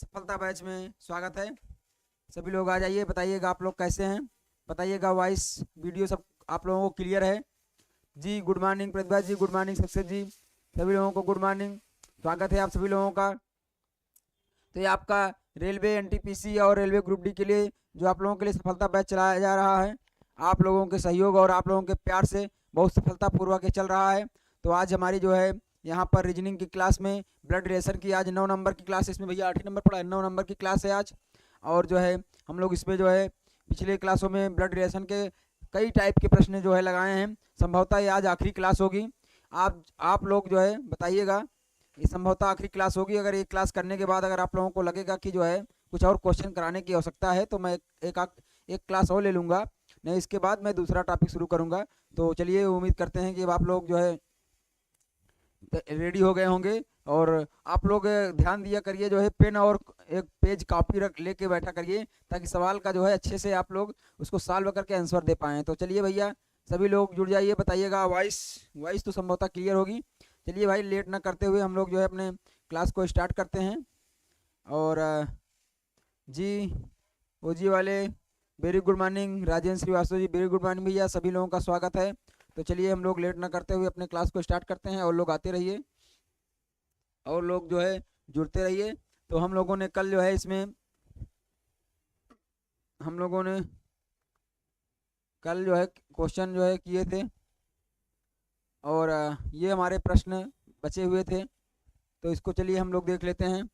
सफलता बैच में स्वागत है। सभी लोग आ जाइए, बताइएगा आप लोग कैसे हैं, बताइएगा वॉइस वीडियो सब आप लोगों को क्लियर है जी। गुड मॉर्निंग प्रतिभा जी, गुड मॉर्निंग सक्सेस जी, सभी लोगों को गुड मॉर्निंग, स्वागत है आप सभी लोगों का। तो ये आपका रेलवे एनटीपीसी और रेलवे ग्रुप डी के लिए जो आप लोगों के लिए सफलता बैच चलाया जा रहा है, आप लोगों के सहयोग और आप लोगों के प्यार से बहुत सफलतापूर्वक ये चल रहा है। तो आज हमारी जो है यहाँ पर रीजनिंग की क्लास में ब्लड रिलेशन की आज 9 नंबर की क्लास है। इसमें भैया 8 ही नंबर पड़ा है, 9 नंबर की क्लास है आज। और जो है हम लोग इसमें जो है पिछले क्लासों में ब्लड रिलेशन के कई टाइप के प्रश्न जो है लगाए हैं। संभवतः ये आज आखिरी क्लास होगी। आप लोग जो है बताइएगा, ये संभवतः आखिरी क्लास होगी। अगर एक क्लास करने के बाद अगर आप लोगों को लगेगा कि जो है कुछ और क्वेश्चन कराने की आवश्यकता है तो मैं एक क्लास और ले लूँगा, नहीं इसके बाद मैं दूसरा टॉपिक शुरू करूँगा। तो चलिए, उम्मीद करते हैं कि अब आप लोग जो है रेडी हो गए होंगे। और आप लोग ध्यान दिया करिए, जो है पेन और एक पेज कॉपी रख लेके बैठा करिए, ताकि सवाल का जो है अच्छे से आप लोग उसको सॉल्व करके आंसर दे पाएँ। तो चलिए भैया, सभी लोग जुड़ जाइए, बताइएगा वॉइस तो संभवतः क्लियर होगी। चलिए भाई, लेट ना करते हुए हम लोग जो है अपने क्लास को स्टार्ट करते हैं। और जी ओजी वाले very good morning, Rajendra Srivastava ji very good morning भैया, सभी लोगों का स्वागत है। तो चलिए हम लोग लेट ना करते हुए अपने क्लास को स्टार्ट करते हैं, और लोग आते रहिए और लोग जो है जुड़ते रहिए। तो हम लोगों ने कल जो है इसमें हम लोगों ने कल जो है क्वेश्चन जो है किए थे, और ये हमारे प्रश्न बचे हुए थे, तो इसको चलिए हम लोग देख लेते हैं।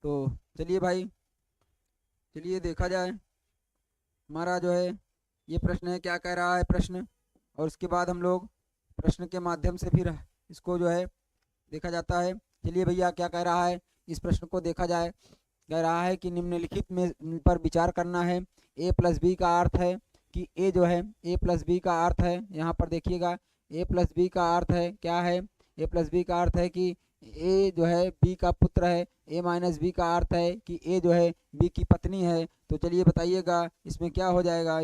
तो चलिए भाई, चलिए देखा जाए हमारा जो है ये प्रश्न है, क्या कह रहा है प्रश्न, और उसके बाद हम लोग प्रश्न के माध्यम से फिर इसको जो है देखा जाता है। चलिए भैया, क्या कह रहा है इस प्रश्न को देखा जाए। कह रहा है कि निम्नलिखित में पर विचार करना है। a प्लस बी का अर्थ है कि a जो है a प्लस बी का अर्थ है, यहाँ पर देखिएगा a प्लस बी का अर्थ है क्या है, a प्लस बी का अर्थ है कि a जो है b का पुत्र है, a माइनस बी का अर्थ है कि a जो है b की पत्नी है। तो चलिए बताइएगा इसमें क्या हो जाएगा,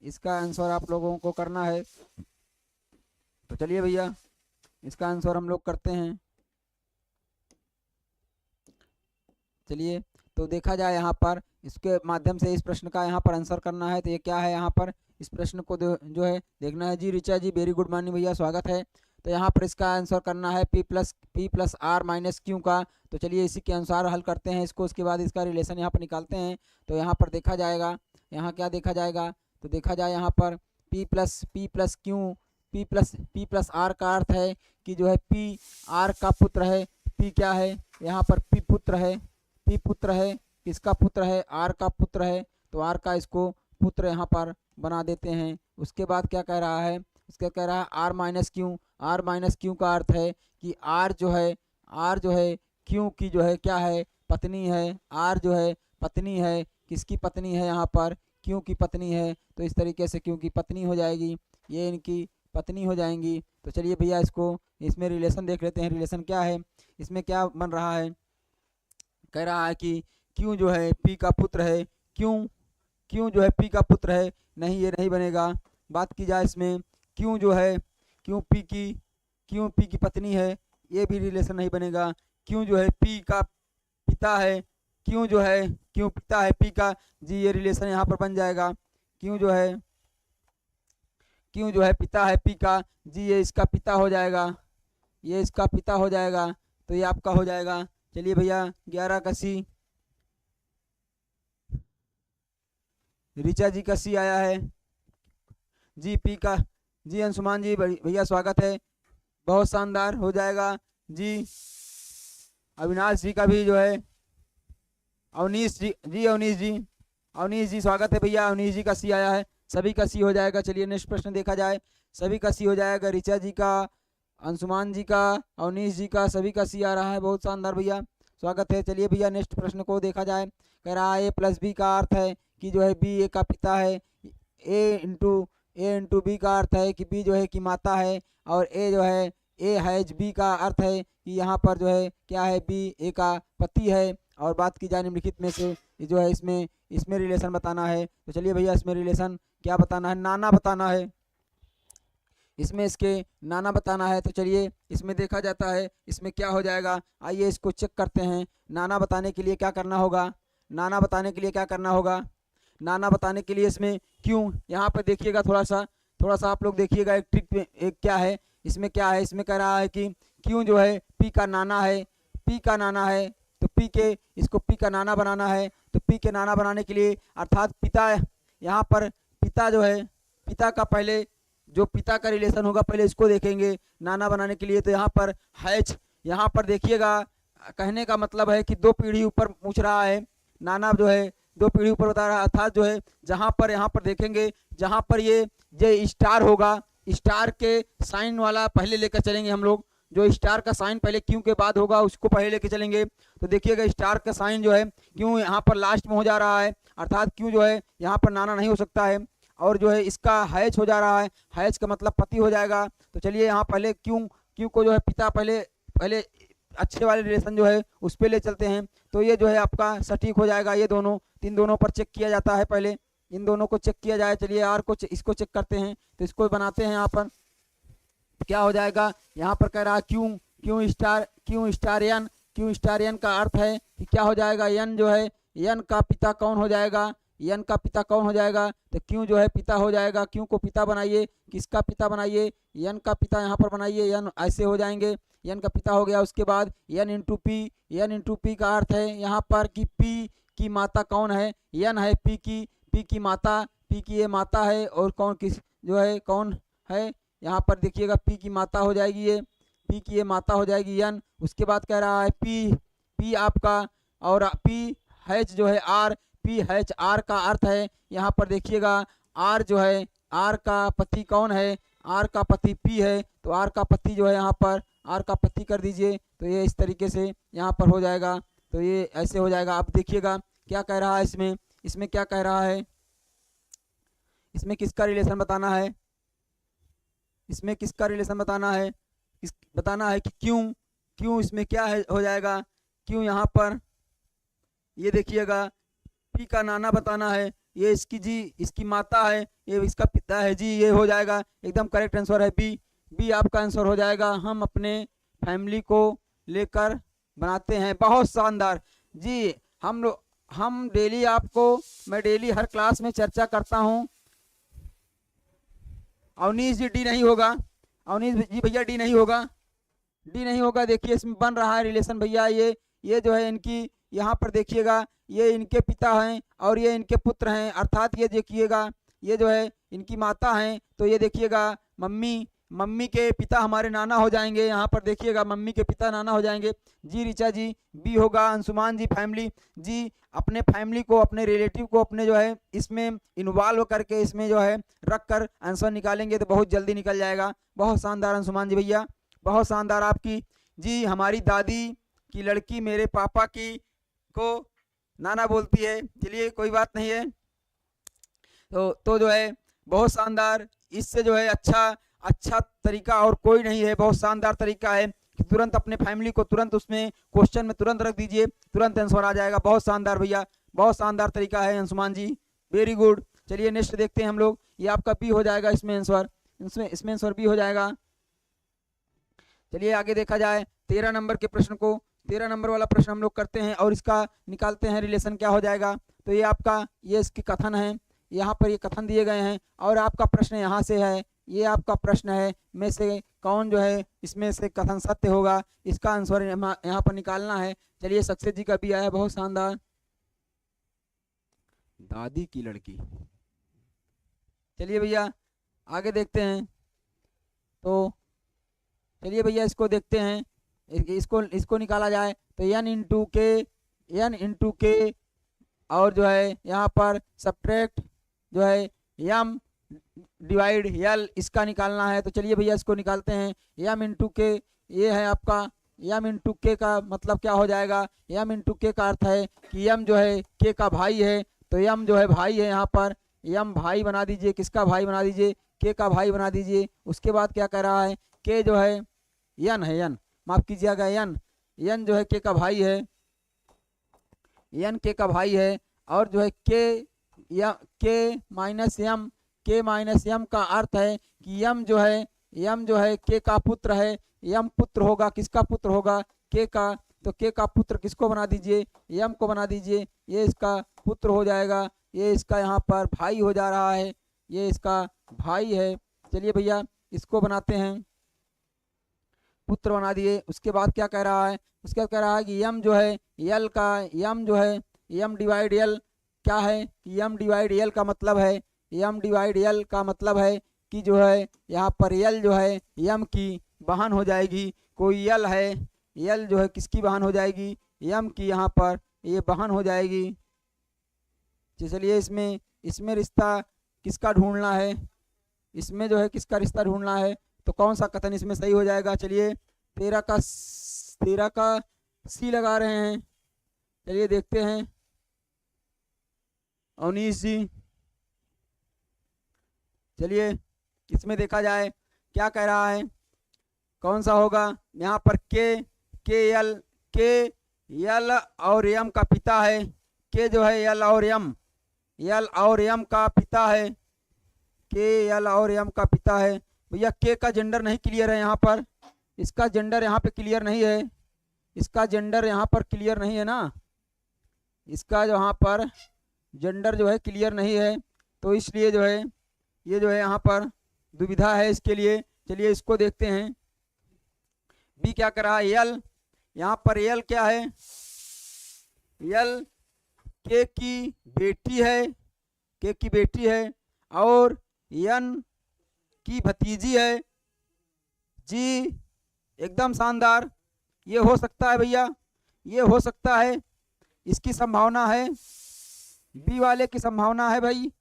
इसका आंसर आप लोगों को करना है। तो चलिए भैया, इसका आंसर हम लोग करते हैं। चलिए तो देखा जाए यहाँ पर इसके माध्यम से इस प्रश्न का यहाँ पर आंसर करना है। तो ये क्या है, यहाँ पर इस प्रश्न को जो है देखना है जी। रिचा जी वेरी गुड मॉर्निंग भैया, स्वागत है। तो यहाँ पर इसका आंसर करना है p plus R minus Q का। तो चलिए इसी के अनुसार हल करते हैं इसको, उसके बाद इसका रिलेशन यहाँ पर निकालते हैं। तो यहाँ पर देखा जाएगा, यहाँ क्या देखा जाएगा, तो देखा जाए यहाँ पर p plus Q, p plus R का अर्थ है कि जो है p आर का पुत्र है। p क्या है, यहाँ पर p पुत्र है, p पुत्र है, किसका पुत्र है, आर का पुत्र है। तो आर का इसको पुत्र यहाँ पर बना देते हैं। उसके बाद क्या कह रहा है, उसका कह रहा है R minus Q. R minus Q का अर्थ है कि आर जो है क्यू की जो है क्या है, पत्नी है। आर जो है पत्नी है, किसकी पत्नी है, यहाँ पर क्यू की पत्नी है। तो इस तरीके से क्यू की पत्नी हो जाएगी, ये इनकी पत्नी हो जाएंगी। तो चलिए भैया, इसमें रिलेशन देख लेते हैं। रिलेशन क्या है, इसमें क्या बन रहा है, कह रहा है कि क्यों जो है पी का पुत्र है, क्यों जो है पी का पुत्र है, नहीं ये नहीं बनेगा। बात की जाए इसमें क्यों पी की पत्नी है, ये भी रिलेशन नहीं बनेगा। क्यों जो है पी का पिता है, क्यों पिता है पी का, जी ये रिलेशन यहाँ पर बन जाएगा। क्यों जो है पिता है पी का, जी ये इसका पिता हो जाएगा, ये इसका पिता हो जाएगा। तो ये आपका हो जाएगा। चलिए भैया, 11 का सी, ऋचा जी का सी आया है जी। पी का जी, अंशुमान जी भैया स्वागत है, बहुत शानदार हो जाएगा जी। अविनाश जी का भी जो है, अवनीश जी स्वागत है भैया, अवनीश जी का सी आया है, सभी का सी हो जाएगा। चलिए नेक्स्ट प्रश्न देखा जाए, सभी का सी हो जाएगा, ऋचा जी का, अंशुमान जी का, अवनीश जी का, सभी का सी आ रहा है, बहुत शानदार भैया, स्वागत है। चलिए भैया नेक्स्ट प्रश्न को देखा जाए। कह रहा है a प्लस बी का अर्थ है कि जो है b a का पिता है, a इंटू बी का अर्थ है कि b जो है कि माता है, और a हैज b का अर्थ है कि यहाँ पर जो है क्या है, b a का पति है। और बात की जाए निम्नलिखित में से जो है इसमें रिलेशन बताना है। तो चलिए भैया, इसमें रिलेशन क्या बताना है, नाना बताना है। इसमें इसके नाना बताना है। तो चलिए इसमें देखा जाता है इसमें क्या हो जाएगा, आइए इसको चेक करते हैं। नाना बताने के लिए क्या करना होगा, नाना बताने के लिए क्या करना होगा, नाना बताने के लिए इसमें क्यों, यहाँ पर देखिएगा थोड़ा सा आप लोग देखिएगा एक ट्रिक में, एक क्या है इसमें, क्या है इसमें कह रहा है कि क्यों जो है पी का नाना है, पी का नाना है, तो पी के इसको पी का नाना बनाना है। तो पी के नाना बनाने के लिए अर्थात पिता, यहाँ पर पिता जो है, पिता का पहले जो पिता का रिलेशन होगा पहले इसको देखेंगे नाना बनाने के लिए। तो यहाँ पर हैच, यहाँ पर देखिएगा कहने का मतलब है कि 2 पीढ़ी ऊपर पूछ रहा है, नाना जो है 2 पीढ़ी ऊपर बता रहा है, अर्थात जो है जहाँ पर यहाँ पर देखेंगे जहाँ पर ये स्टार होगा, स्टार के साइन वाला पहले लेकर चलेंगे हम लोग, जो स्टार का साइन पहले क्यों के बाद होगा उसको पहले लेके चलेंगे। तो देखिएगा स्टार का साइन जो है क्यों यहाँ पर लास्ट में हो जा रहा है, अर्थात क्यों जो है यहाँ पर नाना नहीं हो सकता है, और जो है इसका हैच हो जा रहा है, हैच का मतलब पति हो जाएगा। तो चलिए यहाँ पहले क्यों को जो है पिता पहले अच्छे वाले रिलेशन जो है उस पर ले चलते हैं। तो ये जो है आपका सटीक हो जाएगा, ये दोनों, इन दोनों पर चेक किया जाता है, पहले इन दोनों को चेक किया जाए। चलिए आर को इसको चेक करते हैं, तो इसको बनाते हैं। यहाँ पर क्या हो जाएगा, यहाँ पर कह रहा है क्यों स्टार एन का अर्थ है कि क्या हो जाएगा, एन जो है एन का पिता कौन हो जाएगा, एन का पिता कौन हो जाएगा, तो क्यों जो है पिता हो जाएगा, क्यों को पिता बनाइए, किसका पिता बनाइए, एन का पिता यहाँ पर बनाइए, एन ऐसे हो जाएंगे, एन का पिता हो गया। उसके बाद एन इंटू पी का अर्थ है यहाँ पर कि पी की माता कौन है, एन है पी की माता, पी की ये माता है, और कौन किस जो है कौन है, यहाँ पर देखिएगा पी की माता हो जाएगी, ये पी की ये माता हो जाएगी एन। उसके बाद कह रहा है पी आपका, और पी हैच जो है आर, पी हैच आर का अर्थ है यहाँ पर देखिएगा आर जो है, आर का पति कौन है, आर का पति पी है, तो आर का पति जो है यहाँ पर आर का पति कर दीजिए। तो ये इस तरीके से यहाँ पर हो जाएगा, तो ये ऐसे हो जाएगा। अब देखिएगा क्या कह रहा है इसमें क्या कह रहा है, इसमें किसका रिलेशन बताना है, इसमें किसका रिलेशन बताना है, बताना है कि क्यों इसमें क्या है हो जाएगा, क्यों यहाँ पर ये देखिएगा पी का नाना बताना है, ये इसकी जी इसकी माता है, ये इसका पिता है जी, ये हो जाएगा एकदम करेक्ट आंसर है बी आपका आंसर हो जाएगा। हम अपने फैमिली को लेकर बनाते हैं, बहुत शानदार जी। हम डेली मैं डेली हर क्लास में चर्चा करता हूँ। अवनीश जी डी नहीं होगा, अवनीश जी भैया डी नहीं होगा, देखिए इसमें बन रहा है रिलेशन भैया, ये जो है इनकी यहाँ पर देखिएगा ये इनके पिता हैं और ये इनके पुत्र हैं, अर्थात ये देखिएगा ये जो है इनकी माता हैं। तो ये देखिएगा मम्मी के पिता हमारे नाना हो जाएंगे, यहाँ पर देखिएगा मम्मी के पिता नाना हो जाएंगे जी। ऋचा जी बी होगा। अंशुमान जी फैमिली जी, अपने फैमिली को अपने रिलेटिव को अपने जो है इसमें इन्वॉल्व करके इसमें जो है रख कर आंसर निकालेंगे तो बहुत जल्दी निकल जाएगा। बहुत शानदार अंशुमान जी भैया, बहुत शानदार आपकी जी। हमारी दादी की लड़की मेरे पापा की को नाना बोलती है, चलिए कोई बात नहीं है। तो जो है बहुत शानदार, इससे जो है अच्छा तरीका और कोई नहीं है, बहुत शानदार तरीका है कि तुरंत अपने फैमिली को तुरंत उसमें क्वेश्चन में तुरंत रख दीजिए, तुरंत आंसर आ जाएगा। बहुत शानदार भैया, बहुत शानदार तरीका है अंशुमान जी, वेरी गुड। चलिए नेक्स्ट देखते हैं हम लोग, ये आपका बी हो जाएगा इसमें आंसर बी हो जाएगा। चलिए आगे देखा जाए 13 नंबर के प्रश्न को, 13 नंबर वाला प्रश्न हम लोग करते हैं और इसका निकालते हैं रिलेशन क्या हो जाएगा। तो ये आपका ये इसके कथन है, यहाँ पर ये कथन दिए गए हैं और आपका प्रश्न यहाँ से है, ये आपका प्रश्न है में से कौन जो है इसमें से कथन सत्य होगा, इसका आंसर यहाँ पर निकालना है। चलिए सक्सेस जी का भी आया, बहुत शानदार। दादी की लड़की, चलिए भैया आगे देखते हैं। तो चलिए भैया इसको देखते हैं, इसको निकाला जाए तो n इंटू के और जो है यहाँ पर सब्ट्रैक्ट जो है m डिवाइड l, इसका निकालना है। तो चलिए भैया इसको निकालते हैं। m इंटू के, ये है आपका m इंटू के का मतलब क्या हो जाएगा, m इंटू के का अर्थ है कि m जो है k का भाई है, तो m जो है भाई है, यहाँ पर m भाई बना दीजिए, किसका भाई बना दीजिए, k का भाई बना दीजिए। उसके बाद क्या कह रहा है, k जो है n है, n माफ कीजिएगा n जो है k का भाई है, n k का भाई है, और जो है k माइनस m का अर्थ है कि m जो है यम जो है के का पुत्र है, यम पुत्र होगा, किसका पुत्र होगा, के का, तो के का पुत्र किसको बना दीजिए, यम को बना दीजिए, ये इसका पुत्र हो जाएगा, ये इसका यहाँ पर भाई हो जा रहा है, ये इसका भाई है। चलिए भैया इसको बनाते हैं, पुत्र बना दिए। उसके बाद क्या कह रहा है, उसके बाद कह रहा है कि यम जो है यल का, यम जो है यम डिवाइड यल क्या है, कि यम डिवाइड यल का मतलब है, यम डिवाइड यल का मतलब है कि जो है यहाँ पर यल जो है यम की बहन हो जाएगी। कोई यल है, यल जो है किसकी बहन हो जाएगी, यम की यहाँ पर ये बहन हो जाएगी। चलिए इसमें रिश्ता किसका ढूंढना है, इसमें जो है किसका रिश्ता ढूंढना है, तो कौन सा कथन इसमें सही हो जाएगा। चलिए 13 का सी लगा रहे हैं। चलिए देखते हैं 19 जी। चलिए इसमें देखा जाए क्या कह रहा है, कौन सा होगा। यहाँ पर के यल और यम का पिता है, के जो है यल और यम का पिता है, के यल और यम का पिता है। भैया के का जेंडर नहीं क्लियर है यहाँ पर, इसका जेंडर यहाँ पे क्लियर नहीं है, इसका जेंडर यहाँ पर क्लियर नहीं है ना, इसका जो यहाँ पर जेंडर जो है क्लियर नहीं है, तो इसलिए जो है ये जो है यहाँ पर दुविधा है इसके लिए। चलिए इसको देखते हैं, बी क्या कर रहा है, यल, यहाँ पर यल क्या है, यल के की बेटी है, के की बेटी है, और यन की भतीजी है। जी एकदम शानदार, ये हो सकता है भैया, ये हो सकता है, इसकी संभावना है, बी वाले की संभावना है भाई।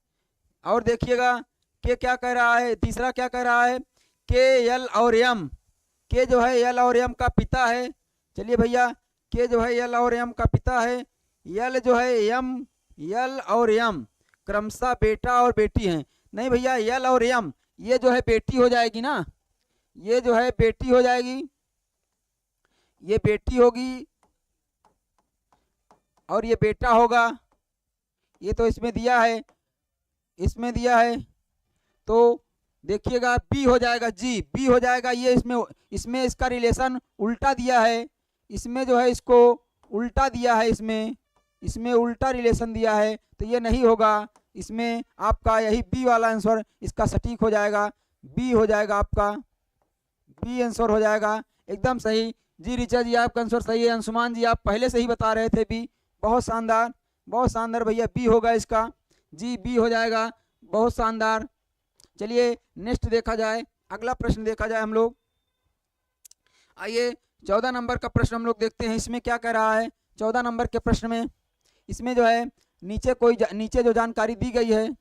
और देखिएगा के क्या कह रहा है, तीसरा क्या कह रहा है, के यल और यम, के जो है यल और यम का पिता है। चलिए भैया के जो है यल और यम का पिता है, यल जो है यल और यम क्रमशः बेटा और बेटी हैं। नहीं भैया यल और यम ये जो है बेटी हो जाएगी ना, ये जो है बेटी हो जाएगी, ये बेटी होगी और ये बेटा होगा, ये तो इसमें दिया है, इसमें दिया है, तो देखिएगा बी हो जाएगा, जी बी हो जाएगा। ये इसमें इसका रिलेशन उल्टा दिया है, इसमें जो है इसको उल्टा दिया है, इसमें उल्टा रिलेशन दिया है, तो ये नहीं होगा। इसमें आपका यही बी वाला आंसर इसका सटीक हो जाएगा, बी हो जाएगा आपका, बी आंसर हो जाएगा एकदम सही। जी ऋचा जी आपका आंसर सही है। अंशुमान जी आप पहले से ही बता रहे थे बी, बहुत शानदार, बहुत शानदार भैया, बी होगा इसका, जी बी हो जाएगा, बहुत शानदार। चलिए नेक्स्ट देखा जाए, अगला प्रश्न देखा जाए हम लोग। आइए 14 नंबर का प्रश्न हम लोग देखते हैं, इसमें क्या कह रहा है 14 नंबर के प्रश्न में। इसमें जो है नीचे जो जानकारी दी गई है,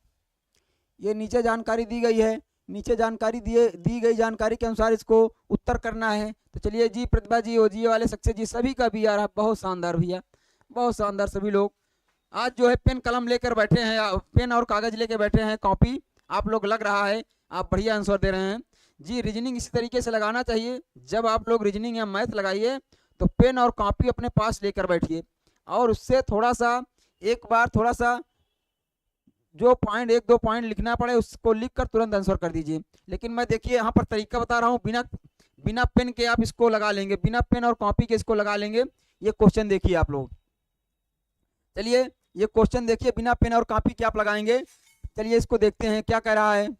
ये नीचे जानकारी दी गई है, नीचे जानकारी दी गई जानकारी के अनुसार इसको उत्तर करना है। तो चलिए जी प्रतिभा जी, ओजी वाले सक्सेस जी, सभी का भी आ रहा, बहुत शानदार भैया, बहुत शानदार। सभी लोग आज जो है पेन कलम लेकर बैठे हैं, पेन और कागज लेकर बैठे हैं, कॉपी आप लोग, लग रहा है आप बढ़िया आंसर दे रहे हैं। जी रीजनिंग इसी तरीके से लगाना चाहिए, जब आप लोग रीजनिंग या मैथ लगाइए तो पेन और कॉपी अपने पास लेकर बैठिए, और उससे थोड़ा सा एक बार थोड़ा सा जो पॉइंट 1-2 पॉइंट लिखना पड़े उसको लिखकर तुरंत आंसर कर दीजिए। लेकिन मैं देखिए यहाँ पर तरीका बता रहा हूँ, बिना पेन के आप इसको लगा लेंगे, बिना पेन और कॉपी के इसको लगा लेंगे। ये क्वेश्चन देखिए आप लोग, चलिए ये क्वेश्चन देखिए, बिना पेन और कॉपी के आप लगाएंगे। चलिए इसको देखते हैं क्या कह रहा है।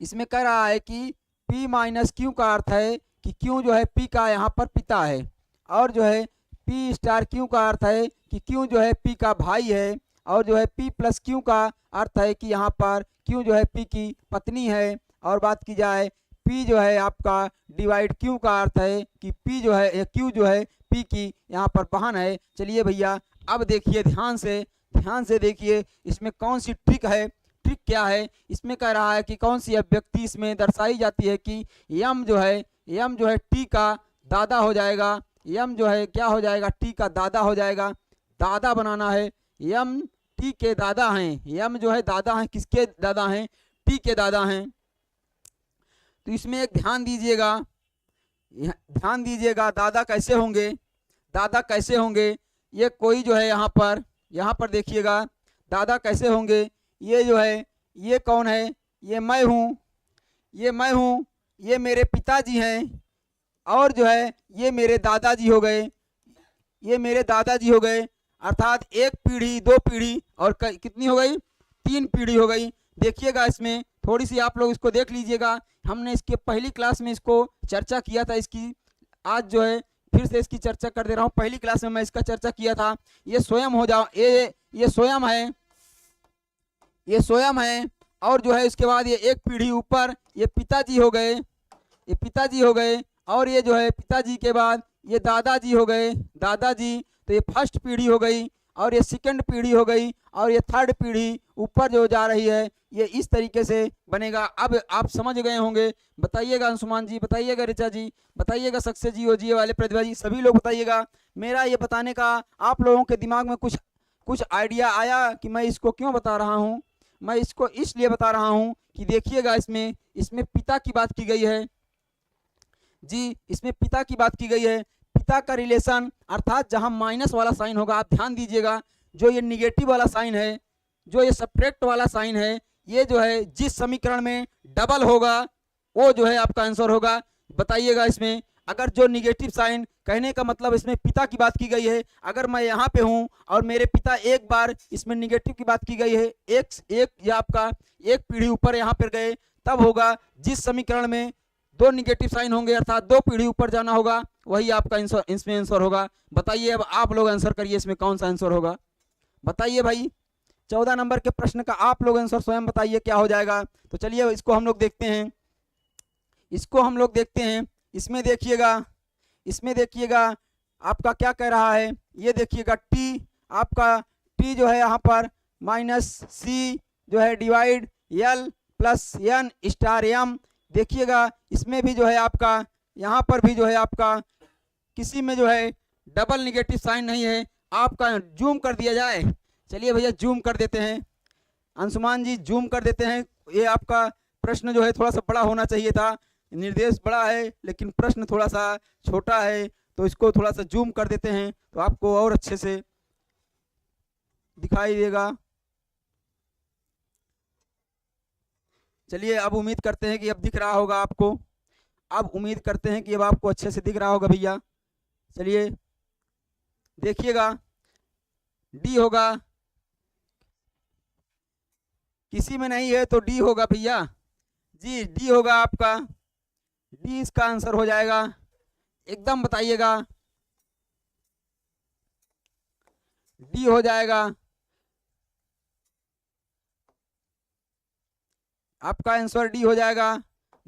इसमें कह रहा है कि P माइनस क्यू का अर्थ है कि क्यू जो है P का यहाँ पर पिता है, और जो है P स्टार क्यू का अर्थ है कि क्यू जो है P का भाई है, और जो है P प्लस क्यू का अर्थ है कि यहाँ पर क्यू जो है P की पत्नी है। और बात की जाए P जो है आपका डिवाइड क्यू का अर्थ है कि P जो है क्यू जो है P की यहाँ पर बहन है। चलिए भैया अब देखिए ध्यान से देखिए इसमें कौन सी ट्रिक है, ट्रिक क्या है। इसमें कह रहा है कि कौन सी अभिव्यक्ति इसमें दर्शाई जाती है कि यम जो है टी का दादा हो जाएगा, यम जो है क्या हो जाएगा, टी का दादा हो जाएगा। दादा बनाना है, यम टी के दादा हैं, यम जो है दादा हैं, किसके दादा हैं, टी के दादा हैं। तो इसमें एक ध्यान दीजिएगा दादा कैसे होंगे, दादा कैसे होंगे। ये कोई जो है यहाँ पर देखिएगा दादा कैसे होंगे। ये जो है ये कौन है, ये मैं हूँ, ये मैं हूँ, ये मेरे पिताजी हैं, और जो है ये मेरे दादाजी हो गए, ये मेरे दादाजी हो गए। अर्थात एक पीढ़ी, दो पीढ़ी और कितनी हो गई, तीन पीढ़ी हो गई। देखिएगा इसमें थोड़ी सी आप लोग इसको देख लीजिएगा। हमने इसके पहली क्लास में इसको चर्चा किया था इसकी, आज जो है फिर से इसकी चर्चा कर दे रहा हूँ। पहली क्लास में मैं इसका चर्चा किया था। ये स्वयं हो जाओ, ये स्वयं है, ये स्वयं है। और जो है इसके बाद ये एक पीढ़ी ऊपर ये पिताजी हो गए, ये पिताजी हो गए। और ये जो है पिताजी के बाद ये दादाजी हो गए, दादाजी। तो ये फर्स्ट पीढ़ी हो गई, और ये सेकंड पीढ़ी हो गई, और ये थर्ड पीढ़ी ऊपर जो जा रही है ये इस तरीके से बनेगा। अब आप समझ गए होंगे। बताइएगा अंशुमान जी, बताइएगा ऋचा जी, बताइएगा सक्सेस जी, ओजी वाले प्रतिभा जी, सभी लोग बताइएगा। मेरा ये बताने का आप लोगों के दिमाग में कुछ आइडिया आया कि मैं इसको क्यों बता रहा हूँ? मैं इसको इसलिए बता रहा हूँ कि देखिएगा इसमें पिता की बात की गई है जी, इसमें पिता की बात की गई है। पिता का रिलेशन अर्थात जहां माइनस वाला साइन होगा, आप ध्यान दीजिएगा, जो ये निगेटिव वाला साइन है, जो ये सब्ट्रैक्ट वाला साइन है, ये जो है जिस समीकरण में डबल होगा वो जो है आपका आंसर होगा। बताइएगा इसमें अगर जो निगेटिव साइन, कहने का मतलब इसमें पिता की बात की गई है। अगर मैं यहाँ पे हूँ और मेरे पिता एक बार, इसमें निगेटिव की बात की गई है, एक या आपका एक पीढ़ी ऊपर यहाँ पर गए, तब होगा जिस समीकरण में दो निगेटिव साइन होंगे, अर्थात दो पीढ़ी ऊपर जाना होगा, वही आपका इसमें आंसर होगा। बताइए अब आप लोग आंसर करिए, इसमें कौन सा आंसर होगा? बताइए भाई। 14 नंबर के प्रश्न का आप लोग आंसर स्वयं बताइए क्या हो जाएगा। तो चलिए इसको हम लोग देखते हैं, इसको हम लोग देखते हैं। इसमें देखिएगा आपका क्या कह रहा है, ये देखिएगा टी, आपका टी जो है यहाँ पर माइनस सी जो है divide L plus N star M. देखिएगा इसमें भी जो है आपका, यहाँ पर भी जो है आपका किसी में जो है डबल निगेटिव साइन नहीं है। आपका जूम कर दिया जाए, चलिए भैया जूम कर देते हैं, अंशुमान जी जूम कर देते हैं। ये आपका प्रश्न जो है थोड़ा सा बड़ा होना चाहिए था, निर्देश बड़ा है लेकिन प्रश्न थोड़ा सा छोटा है, तो इसको थोड़ा सा जूम कर देते हैं तो आपको और अच्छे से दिखाई देगा। चलिए अब उम्मीद करते हैं कि अब दिख रहा होगा आपको, अब उम्मीद करते हैं कि अब आपको अच्छे से दिख रहा होगा भैया। चलिए देखिएगा डी होगा, किसी में नहीं है तो डी होगा भैया जी, डी होगा आपका, डी इसका आंसर हो जाएगा। एकदम बताइएगा, डी हो जाएगा आपका आंसर, डी हो जाएगा।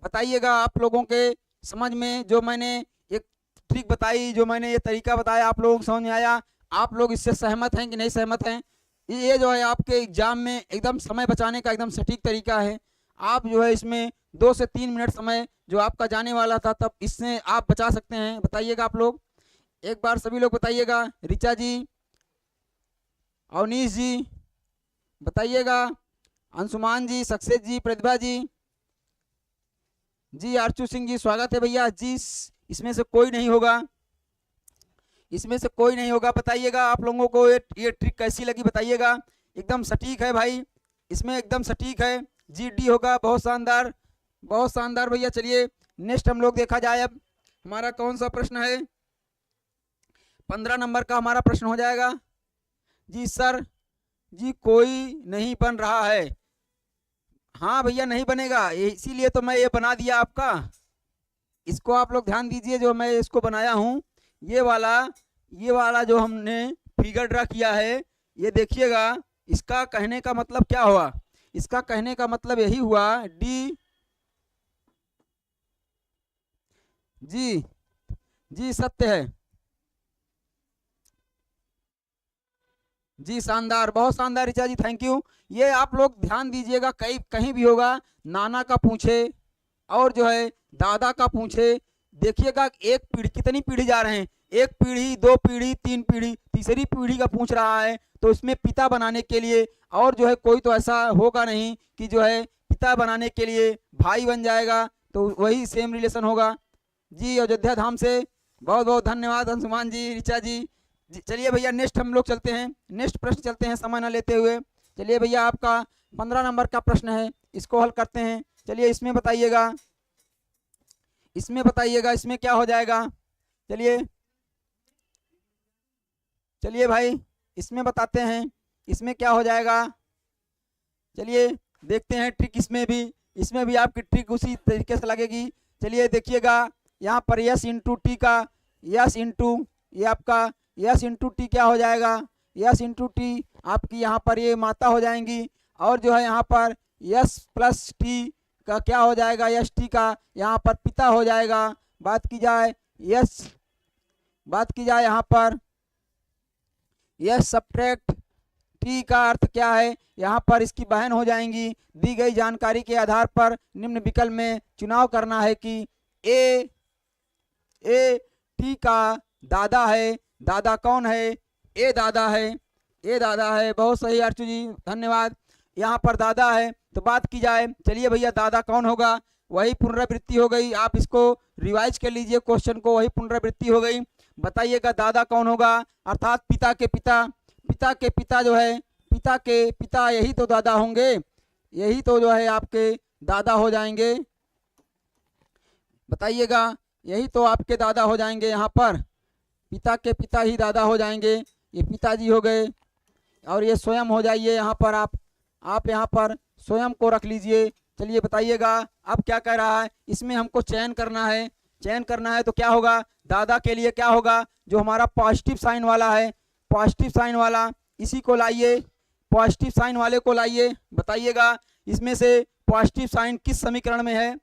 बताइएगा आप लोगों के समझ में जो मैंने एक ट्रिक बताई, जो मैंने ये तरीका बताया, आप लोगों को समझ में आया? आप लोग इससे सहमत हैं कि नहीं सहमत हैं? ये जो है आपके एग्जाम में एकदम समय बचाने का एकदम सटीक तरीका है। आप जो है इसमें 2 से 3 मिनट समय जो आपका जाने वाला था, तब इससे आप बचा सकते हैं। बताइएगा आप लोग, एक बार सभी लोग बताइएगा, ऋचा जी, अवनीश जी बताइएगा, अंशुमान जी, सक्सेस जी, प्रतिभा जी, आरचू सिंह जी स्वागत है भैया जी। इसमें से कोई नहीं होगा, इसमें से कोई नहीं होगा। बताइएगा आप लोगों को ये ट्रिक कैसी लगी, बताइएगा। एकदम सटीक है भाई, इसमें एकदम सटीक है जी, डी होगा। बहुत शानदार, बहुत शानदार भैया। चलिए नेक्स्ट हम लोग देखा जाए, अब हमारा कौन सा प्रश्न है? 15 नंबर का हमारा प्रश्न हो जाएगा जी। सर जी कोई नहीं बन रहा है, हाँ भैया नहीं बनेगा, इसीलिए तो मैं ये बना दिया आपका। इसको आप लोग ध्यान दीजिए, जो मैं इसको बनाया हूँ, ये वाला जो हमने फिगर ड्रा किया है, ये देखिएगा। इसका कहने का मतलब क्या हुआ? इसका कहने का मतलब यही हुआ, डी जी सत्य है जी, शानदार, बहुत शानदार ऋचा जी, थैंक यू। ये आप लोग ध्यान दीजिएगा, कहीं भी होगा नाना का पूछे और जो है दादा का पूछे, देखिएगा एक पीढ़ी, कितनी पीढ़ी जा रहे हैं, एक पीढ़ी, दो पीढ़ी, तीन पीढ़ी, तीसरी पीढ़ी का पूछ रहा है, तो इसमें पिता बनाने के लिए, और जो है कोई तो ऐसा होगा नहीं कि जो है पिता बनाने के लिए भाई बन जाएगा, तो वही सेम रिलेशन होगा जी। अयोध्या धाम से बहुत बहुत धन्यवाद अंशुमान जी, ऋचा जी। चलिए भैया नेक्स्ट हम लोग चलते हैं, नेक्स्ट प्रश्न चलते हैं समय न लेते हुए। चलिए भैया आपका 15 नंबर का प्रश्न है, इसको हल करते हैं। चलिए इसमें बताइएगा, इसमें बताइएगा, इसमें क्या हो जाएगा। चलिए चलिए भाई इसमें बताते हैं, इसमें क्या हो जाएगा। चलिए देखते हैं ट्रिक इसमें भी आपकी ट्रिक उसी तरीके से लगेगी। चलिए देखिएगा, यहाँ पर यस इंटू टी का यस इंटू ये आपका यस इंटू टी क्या हो जाएगा, यस इंटू टी आपकी यहाँ पर ये माता हो जाएंगी, और जो है यहाँ पर यस प्लस टी का क्या हो जाएगा, यस टी का यहाँ पर पिता हो जाएगा। बात की जाए यहाँ पर यस सब्ट्रैक्ट टी का अर्थ क्या है, यहाँ पर इसकी बहन हो जाएंगी। दी गई जानकारी के आधार पर निम्न विकल्प में चुनाव करना है कि ए टी का दादा है। दादा कौन है, ए दादा है। बहुत सही अर्चु जी, धन्यवाद। यहाँ पर दादा है, तो बात की जाए, चलिए भैया दादा कौन होगा, वही पुनरावृत्ति हो गई। आप इसको रिवाइज कर लीजिए क्वेश्चन को, वही पुनरावृत्ति हो गई। बताइएगा दादा कौन होगा, अर्थात पिता के पिता जो है, पिता के पिता यही तो दादा होंगे, यही तो जो है आपके दादा हो जाएंगे। बताइएगा, यही तो आपके दादा हो जाएंगे। यहाँ पर पिता के पिता ही दादा हो जाएंगे, ये पिताजी हो गए, और ये स्वयं हो जाइए। यहाँ पर आप यहाँ पर स्वयं को रख लीजिए। चलिए बताइएगा अब क्या कह रहा है, इसमें हमको चयन करना है, तो क्या होगा, दादा के लिए क्या होगा, जो हमारा पॉजिटिव साइन वाला है, पॉजिटिव साइन वाला, इसी को लाइए, पॉजिटिव साइन वाले को लाइए। बताइएगा इसमें से पॉजिटिव साइन किस समीकरण में है,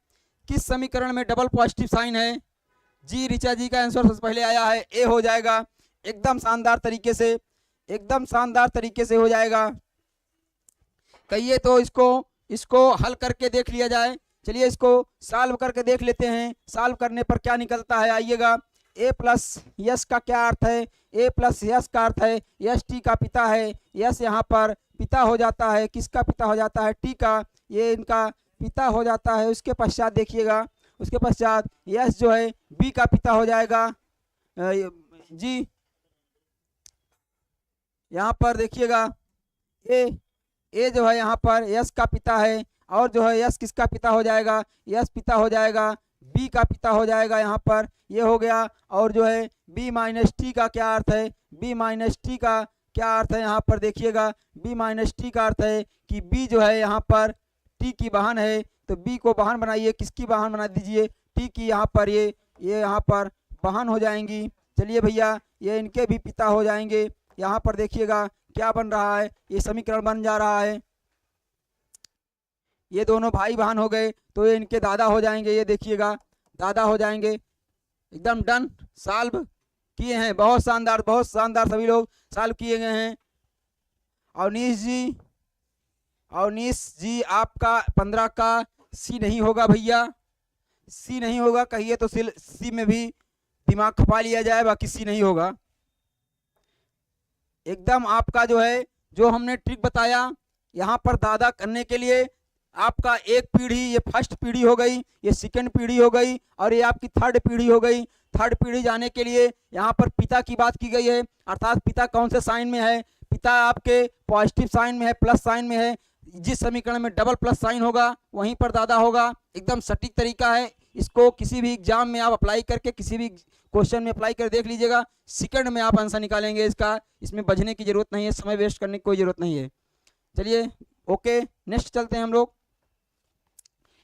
किस समीकरण में डबल पॉजिटिव साइन है। जी ऋचा जी का आंसर सबसे पहले आया है, ए हो जाएगा। एकदम शानदार तरीके से हो जाएगा। कहिए तो इसको हल करके देख लिया जाए। चलिए इसको सॉल्व करके देख लेते हैं, सॉल्व करने पर क्या निकलता है। आइएगा, ए प्लस यस का क्या अर्थ है, ए प्लस यस का अर्थ है यस टी का पिता है। यस यहाँ पर पिता हो जाता है, किसका पिता हो जाता है, टी का, ये इनका पिता हो जाता है। उसके पश्चात देखिएगा, उसके पश्चात यस जो है बी का पिता हो जाएगा। जी यहाँ पर देखिएगा, ए जो है यहाँ पर यस का पिता है, और जो है यस किसका पिता हो जाएगा, यस पिता हो जाएगा, बी का पिता हो जाएगा। यहाँ पर ये हो गया। और जो है बी माइनस टी का क्या अर्थ है, बी माइनस टी का क्या अर्थ है, यहाँ पर देखिएगा, बी माइनस टी का अर्थ है कि बी जो है यहाँ पर टी की बहन है, तो बी को बहन बनाइए, किसकी बहन बना दीजिए, टी की। यहाँ पर ये यहाँ पर बहन हो जाएंगी। चलिए भैया ये इनके भी पिता हो जाएंगे। यहाँ पर देखिएगा क्या बन रहा है, ये समीकरण बन जा रहा है, ये दोनों भाई बहन हो गए, तो ये इनके दादा हो जाएंगे। ये देखिएगा दादा हो जाएंगे। एकदम डन, सॉल्व किए हैं, बहुत शानदार सभी लोग सॉल्व किए गए हैं। अवनीश जी आपका 15 का सी नहीं होगा भैया, सी नहीं होगा। कहिए तो सी में भी दिमाग खपा लिया जाए, बाकी सी नहीं होगा। एकदम आपका जो है, जो हमने ट्रिक बताया यहाँ पर दादा करने के लिए, आपका एक पीढ़ी, ये फर्स्ट पीढ़ी हो गई, ये सेकंड पीढ़ी हो गई, और ये आपकी थर्ड पीढ़ी हो गई। थर्ड पीढ़ी जाने के लिए यहाँ पर पिता की बात की गई है, अर्थात पिता कौन से साइन में है, पिता आपके पॉजिटिव साइन में है, प्लस साइन में है। जिस समीकरण में डबल प्लस साइन होगा वहीं पर दादा होगा। एकदम सटीक तरीका है। इसको किसी भी एग्जाम में आप अप्लाई करके, किसी भी क्वेश्चन में अप्लाई कर देख लीजिएगा, सेकंड में आप आंसर निकालेंगे इसका। इसमें बचने की जरूरत नहीं है, समय वेस्ट करने की कोई जरूरत नहीं है। चलिए ओके, नेक्स्ट चलते हैं हम लोग,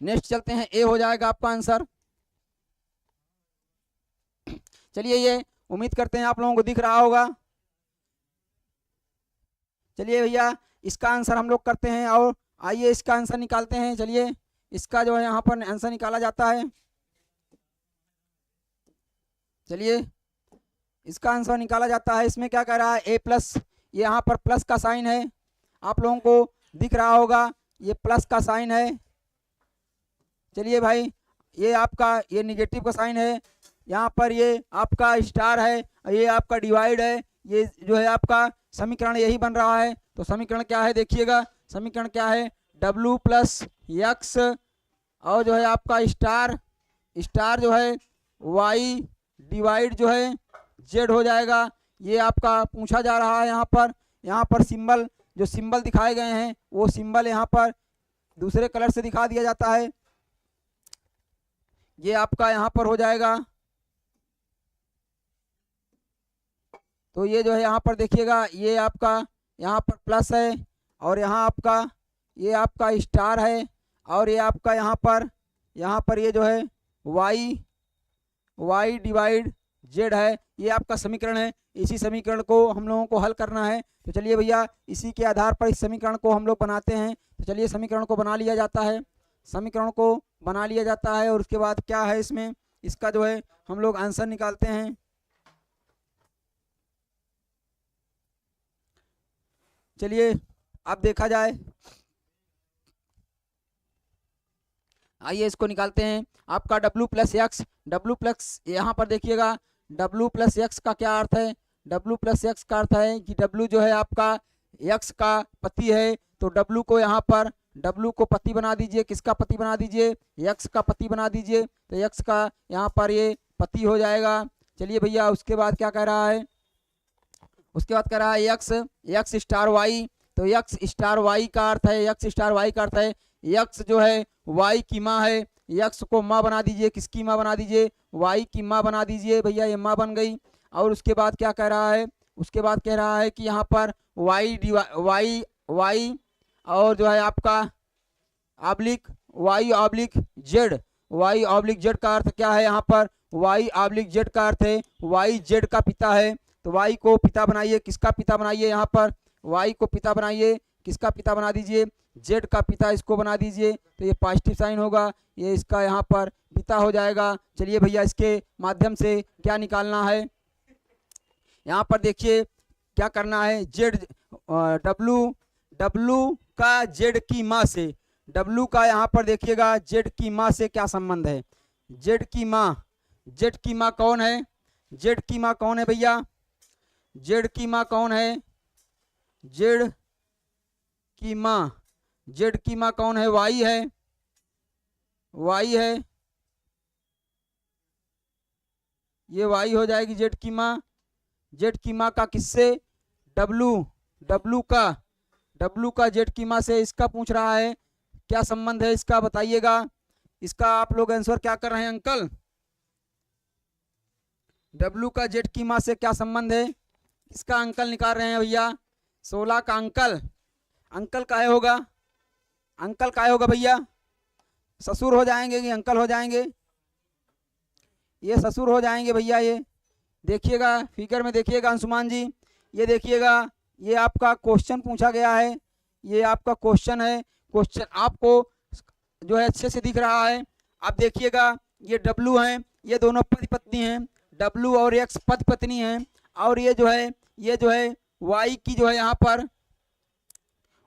नेक्स्ट चलते हैं। ए हो जाएगा आपका आंसर। चलिए ये उम्मीद करते हैं आप लोगों को दिख रहा होगा। चलिए भैया इसका आंसर हम लोग करते हैं, और आइए इसका आंसर निकालते हैं। चलिए इसका जो है यहाँ पर आंसर निकाला जाता है। चलिए इसका आंसर निकाला जाता है। इसमें क्या कह रहा है, ए प्लस, ये यहाँ पर प्लस का साइन है, आप लोगों को दिख रहा होगा, ये प्लस का साइन है। चलिए भाई ये आपका ये निगेटिव का साइन है, यहाँ पर ये आपका स्टार है, ये आपका डिवाइड है। ये जो है आपका समीकरण यही बन रहा है। तो समीकरण क्या है देखिएगा, समीकरण क्या है, W प्लस एक्स, और जो है आपका स्टार जो है Y डिवाइड जो है Z हो जाएगा। ये आपका पूछा जा रहा है। यहाँ पर सिंबल, जो सिंबल दिखाए गए हैं वो सिंबल यहाँ पर दूसरे कलर से दिखा दिया जाता है। ये आपका यहाँ पर हो जाएगा, तो ये जो है यहाँ पर देखिएगा, ये आपका यहाँ पर प्लस है, और यहाँ आपका ये आपका स्टार है, और ये आपका यहाँ पर ये जो है y डिवाइड z है। ये आपका समीकरण है। इसी समीकरण को हम लोगों को हल करना है। तो चलिए भैया, इसी के आधार पर इस समीकरण को हम लोग बनाते हैं। तो चलिए समीकरण को बना लिया जाता है, समीकरण को बना लिया जाता है, और उसके बाद क्या है इसमें, इसका जो है हम लोग आंसर निकालते हैं। चलिए अब देखा जाए, आइए इसको निकालते हैं। आपका w plus x, W plus, यहाँ पर देखिएगा w प्लस एक्स का क्या अर्थ है, w प्लस एक्स का अर्थ है कि w जो है आपका x का पति है, तो w को यहाँ पर w को पति बना दीजिए। किसका पति बना दीजिए, x का पति बना दीजिए। तो x का यहाँ पर ये पति हो जाएगा। चलिए भैया, उसके बाद क्या कह रहा है, उसके बाद कह रहा है x स्टार y। तो x स्टार y का अर्थ है, x स्टार y का अर्थ है x जो है y की माँ है, x को माँ बना दीजिए। किसकी माँ बना दीजिए, y की माँ बना दीजिए। भैया ये माँ बन गई। और उसके बाद क्या कह रहा है, उसके बाद कह रहा है कि यहाँ पर y और जो है आपका ऑब्लिक y ऑब्लिक z का अर्थ क्या है, यहाँ पर y ऑब्लिक z का अर्थ है y z का पिता है। तो y को पिता बनाइए। किसका पिता बनाइए, यहाँ पर y को पिता बनाइए। किसका पिता बना दीजिए, z का पिता इसको बना दीजिए। तो ये पॉजिटिव साइन होगा, ये इसका यहाँ पर पिता हो जाएगा। चलिए भैया, इसके माध्यम से क्या निकालना है, यहाँ पर देखिए क्या करना है। w का z की माँ से, w का यहाँ पर देखिएगा z की माँ से क्या संबंध है, z की माँ कौन है, z की माँ कौन है भैया, z की माँ कौन है, z की माँ कौन है, y है, ये y हो जाएगी z की माँ का किससे, w का z की माँ से। इसका पूछ रहा है क्या संबंध है इसका, बताइएगा। इसका आप लोग आंसर क्या कर रहे हैं अंकल, w का z की माँ से क्या संबंध है, इसका अंकल निकाल रहे हैं भैया। 16 का अंकल काहे होगा, भैया, ससुर हो जाएंगे कि अंकल हो जाएंगे, ये ससुर हो जाएंगे भैया। ये देखिएगा फिगर में, देखिएगा अंशुमान जी, ये देखिएगा, ये आपका क्वेश्चन पूछा गया है, ये आपका क्वेश्चन है। क्वेश्चन आपको जो है अच्छे से दिख रहा है। आप देखिएगा, ये W हैं, ये दोनों पति पत्नी हैं, W और X पति पत्नी हैं। और ये जो है Y की जो है यहाँ पर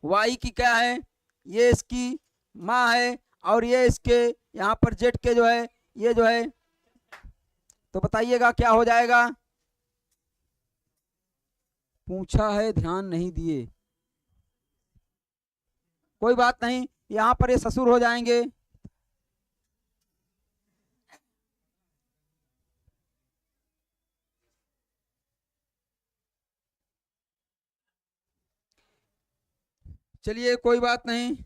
Y की क्या है, ये इसकी माँ है, और ये इसके यहाँ पर Z के जो है ये जो है, तो बताइएगा क्या हो जाएगा। पूछा है, ध्यान नहीं दिए, कोई बात नहीं, यहाँ पर ये ससुर हो जाएंगे। चलिए कोई बात नहीं,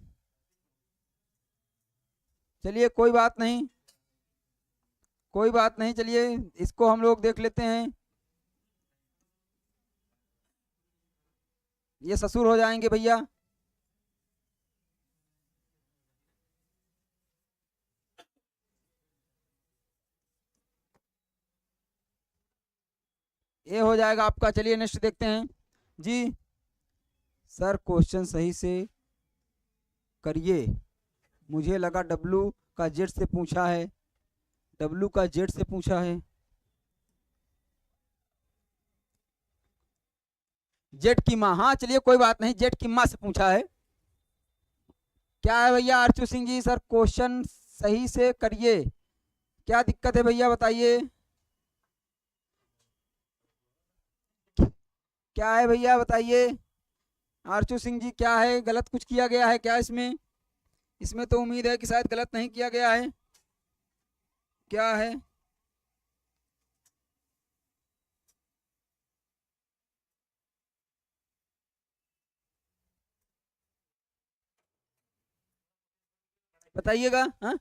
चलिए इसको हम लोग देख लेते हैं। ये ससुर हो जाएंगे भैया। ये हो जाएगा आपका। चलिए नेक्स्ट देखते हैं जी। सर क्वेश्चन सही से करिए, मुझे लगा W का Z से पूछा है, W का Z से पूछा है, Z की माँ, हाँ चलिए कोई बात नहीं, Z की माँ से पूछा है। क्या है भैया अर्चू सिंह जी, सर क्वेश्चन सही से करिए, क्या दिक्कत है भैया बताइए, क्या है भैया बताइए। अर्चू सिंह जी क्या है, गलत कुछ किया गया है क्या इसमें, इसमें तो उम्मीद है कि शायद गलत नहीं किया गया है, क्या है। बताइएगा। हाँ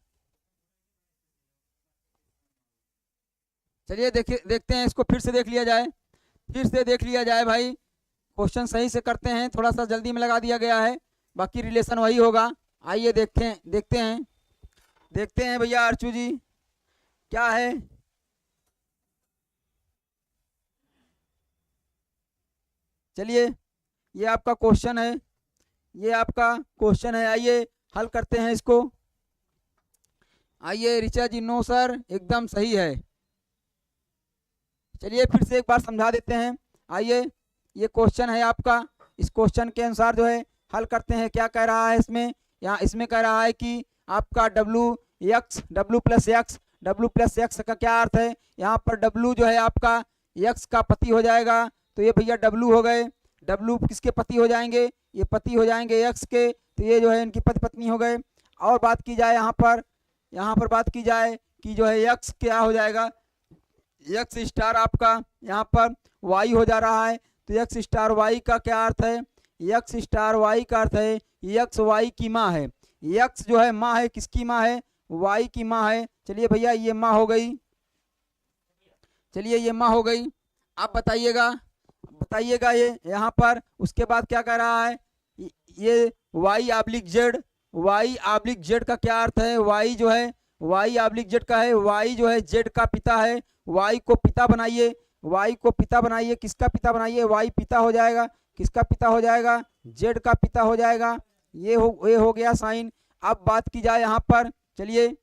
चलिए देखते हैं, इसको फिर से देख लिया जाए, फिर से देख लिया जाए भाई। क्वेश्चन सही से करते हैं, थोड़ा सा जल्दी में लगा दिया गया है, बाकी रिलेशन वही होगा। आइए देखते हैं भैया अर्चू जी क्या है। चलिए ये आपका क्वेश्चन है, ये आपका क्वेश्चन है, आइए हल करते हैं इसको। आइए ऋचा जी, नो सर एकदम सही है। चलिए फिर से एक बार समझा देते हैं। आइए ये क्वेश्चन है आपका, इस क्वेश्चन के अनुसार जो है हल करते हैं। क्या कह रहा है इसमें, यहाँ इसमें कह रहा है कि आपका डब्लू प्लस एक्स का क्या अर्थ है। यहाँ पर डब्लू जो है आपका एक्स का पति हो जाएगा, तो ये भैया डब्लू हो गए। डब्लू किसके पति हो जाएंगे, ये पति हो जाएंगे एक्स के, तो ये जो है इनकी पति पत्नी हो गए। और बात की जाए यहाँ पर बात की जाए कि जो है एक्स क्या हो जाएगा, एक्स स्टार आपका यहाँ पर वाई हो जा रहा है, तो एक्स स्टार वाई का क्या अर्थ है, एक्स स्टार वाई का अर्थ है एक्स वाई की माँ है। एक्स जो है माँ है, किसकी माँ है, वाई की माँ है। चलिए भैया ये माँ हो गई, चलिए ये माँ हो गई। आप बताइएगा ये यहाँ पर उसके बाद क्या कह रहा है, ये वाई आब्लिक जेड का क्या अर्थ है। वाई जो है वाई आब्लिक जेड का है, वाई जो है जेड का पिता है। वाई को पिता बनाइए, किसका पिता बनाइए, वाई पिता हो जाएगा, किसका पिता हो जाएगा, जेड का पिता हो जाएगा। ये हो गया साइन। अब बात की जाए यहाँ पर, चलिए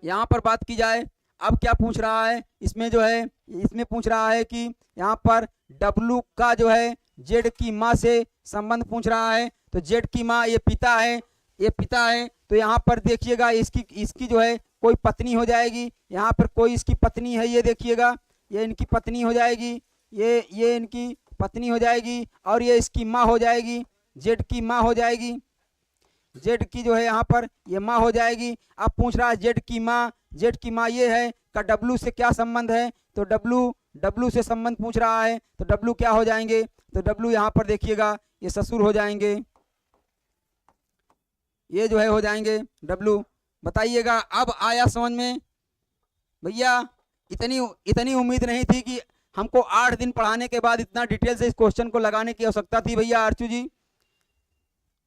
यहाँ पर बात की जाए, अब क्या पूछ रहा है इसमें, जो है इसमें पूछ रहा है कि यहाँ पर डब्लू का जो है जेड की माँ से संबंध पूछ रहा है। तो जेड की माँ ये पिता है, तो यहाँ पर देखिएगा इसकी जो है कोई पत्नी हो जाएगी। यहाँ पर कोई इसकी पत्नी है, ये देखिएगा ये इनकी पत्नी हो जाएगी, ये इनकी पत्नी हो जाएगी, और ये इसकी माँ हो जाएगी, जेड की माँ हो जाएगी, जेड की जो है यहाँ पर ये माँ हो जाएगी। अब पूछ रहा है जेड की माँ ये है का डब्लू से क्या संबंध है, तो डब्लू से संबंध पूछ रहा है, तो डब्लू क्या हो जाएंगे, तो डब्लू यहाँ पर देखिएगा ये ससुर हो जाएंगे, ये जो है हो जाएंगे डब्लू। बताइएगा अब आया समझ में भैया। इतनी उम्मीद नहीं थी कि हमको 8 दिन पढ़ाने के बाद इतना डिटेल से इस क्वेश्चन को लगाने की आवश्यकता थी भैया अर्चू जी।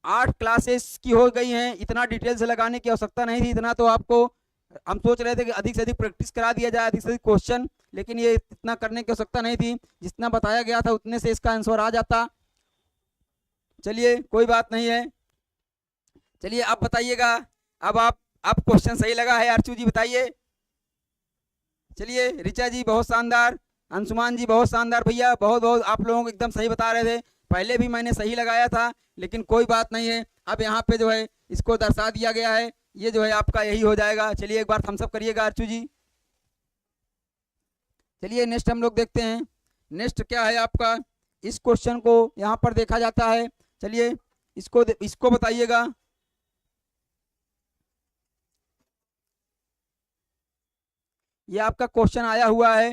8 क्लासेस की हो गई हैं, इतना डिटेल से लगाने की आवश्यकता नहीं थी। इतना तो आपको हम सोच रहे थे कि अधिक से अधिक प्रैक्टिस करा दिया जाए, अधिक से अधिक क्वेश्चन, लेकिन ये इतना करने की आवश्यकता नहीं थी। जितना बताया गया था उतने से इसका आंसर आ जाता। चलिए कोई बात नहीं है। चलिए अब बताइएगा, अब आप क्वेश्चन सही लगा है अर्चू जी, बताइए। चलिए ऋचा जी बहुत शानदार, अंशुमान जी बहुत शानदार भैया, बहुत आप लोगों को एकदम सही बता रहे थे। पहले भी मैंने सही लगाया था, लेकिन कोई बात नहीं है। अब यहाँ पे जो है इसको दर्शा दिया गया है, ये जो है आपका यही हो जाएगा। चलिए एक बार थम्स अप करिएगा अर्चू जी। चलिए नेक्स्ट हम लोग देखते हैं, नेक्स्ट क्या है आपका। इस क्वेश्चन को यहाँ पर देखा जाता है, चलिए इसको बताइएगा। ये आपका क्वेश्चन आया हुआ है,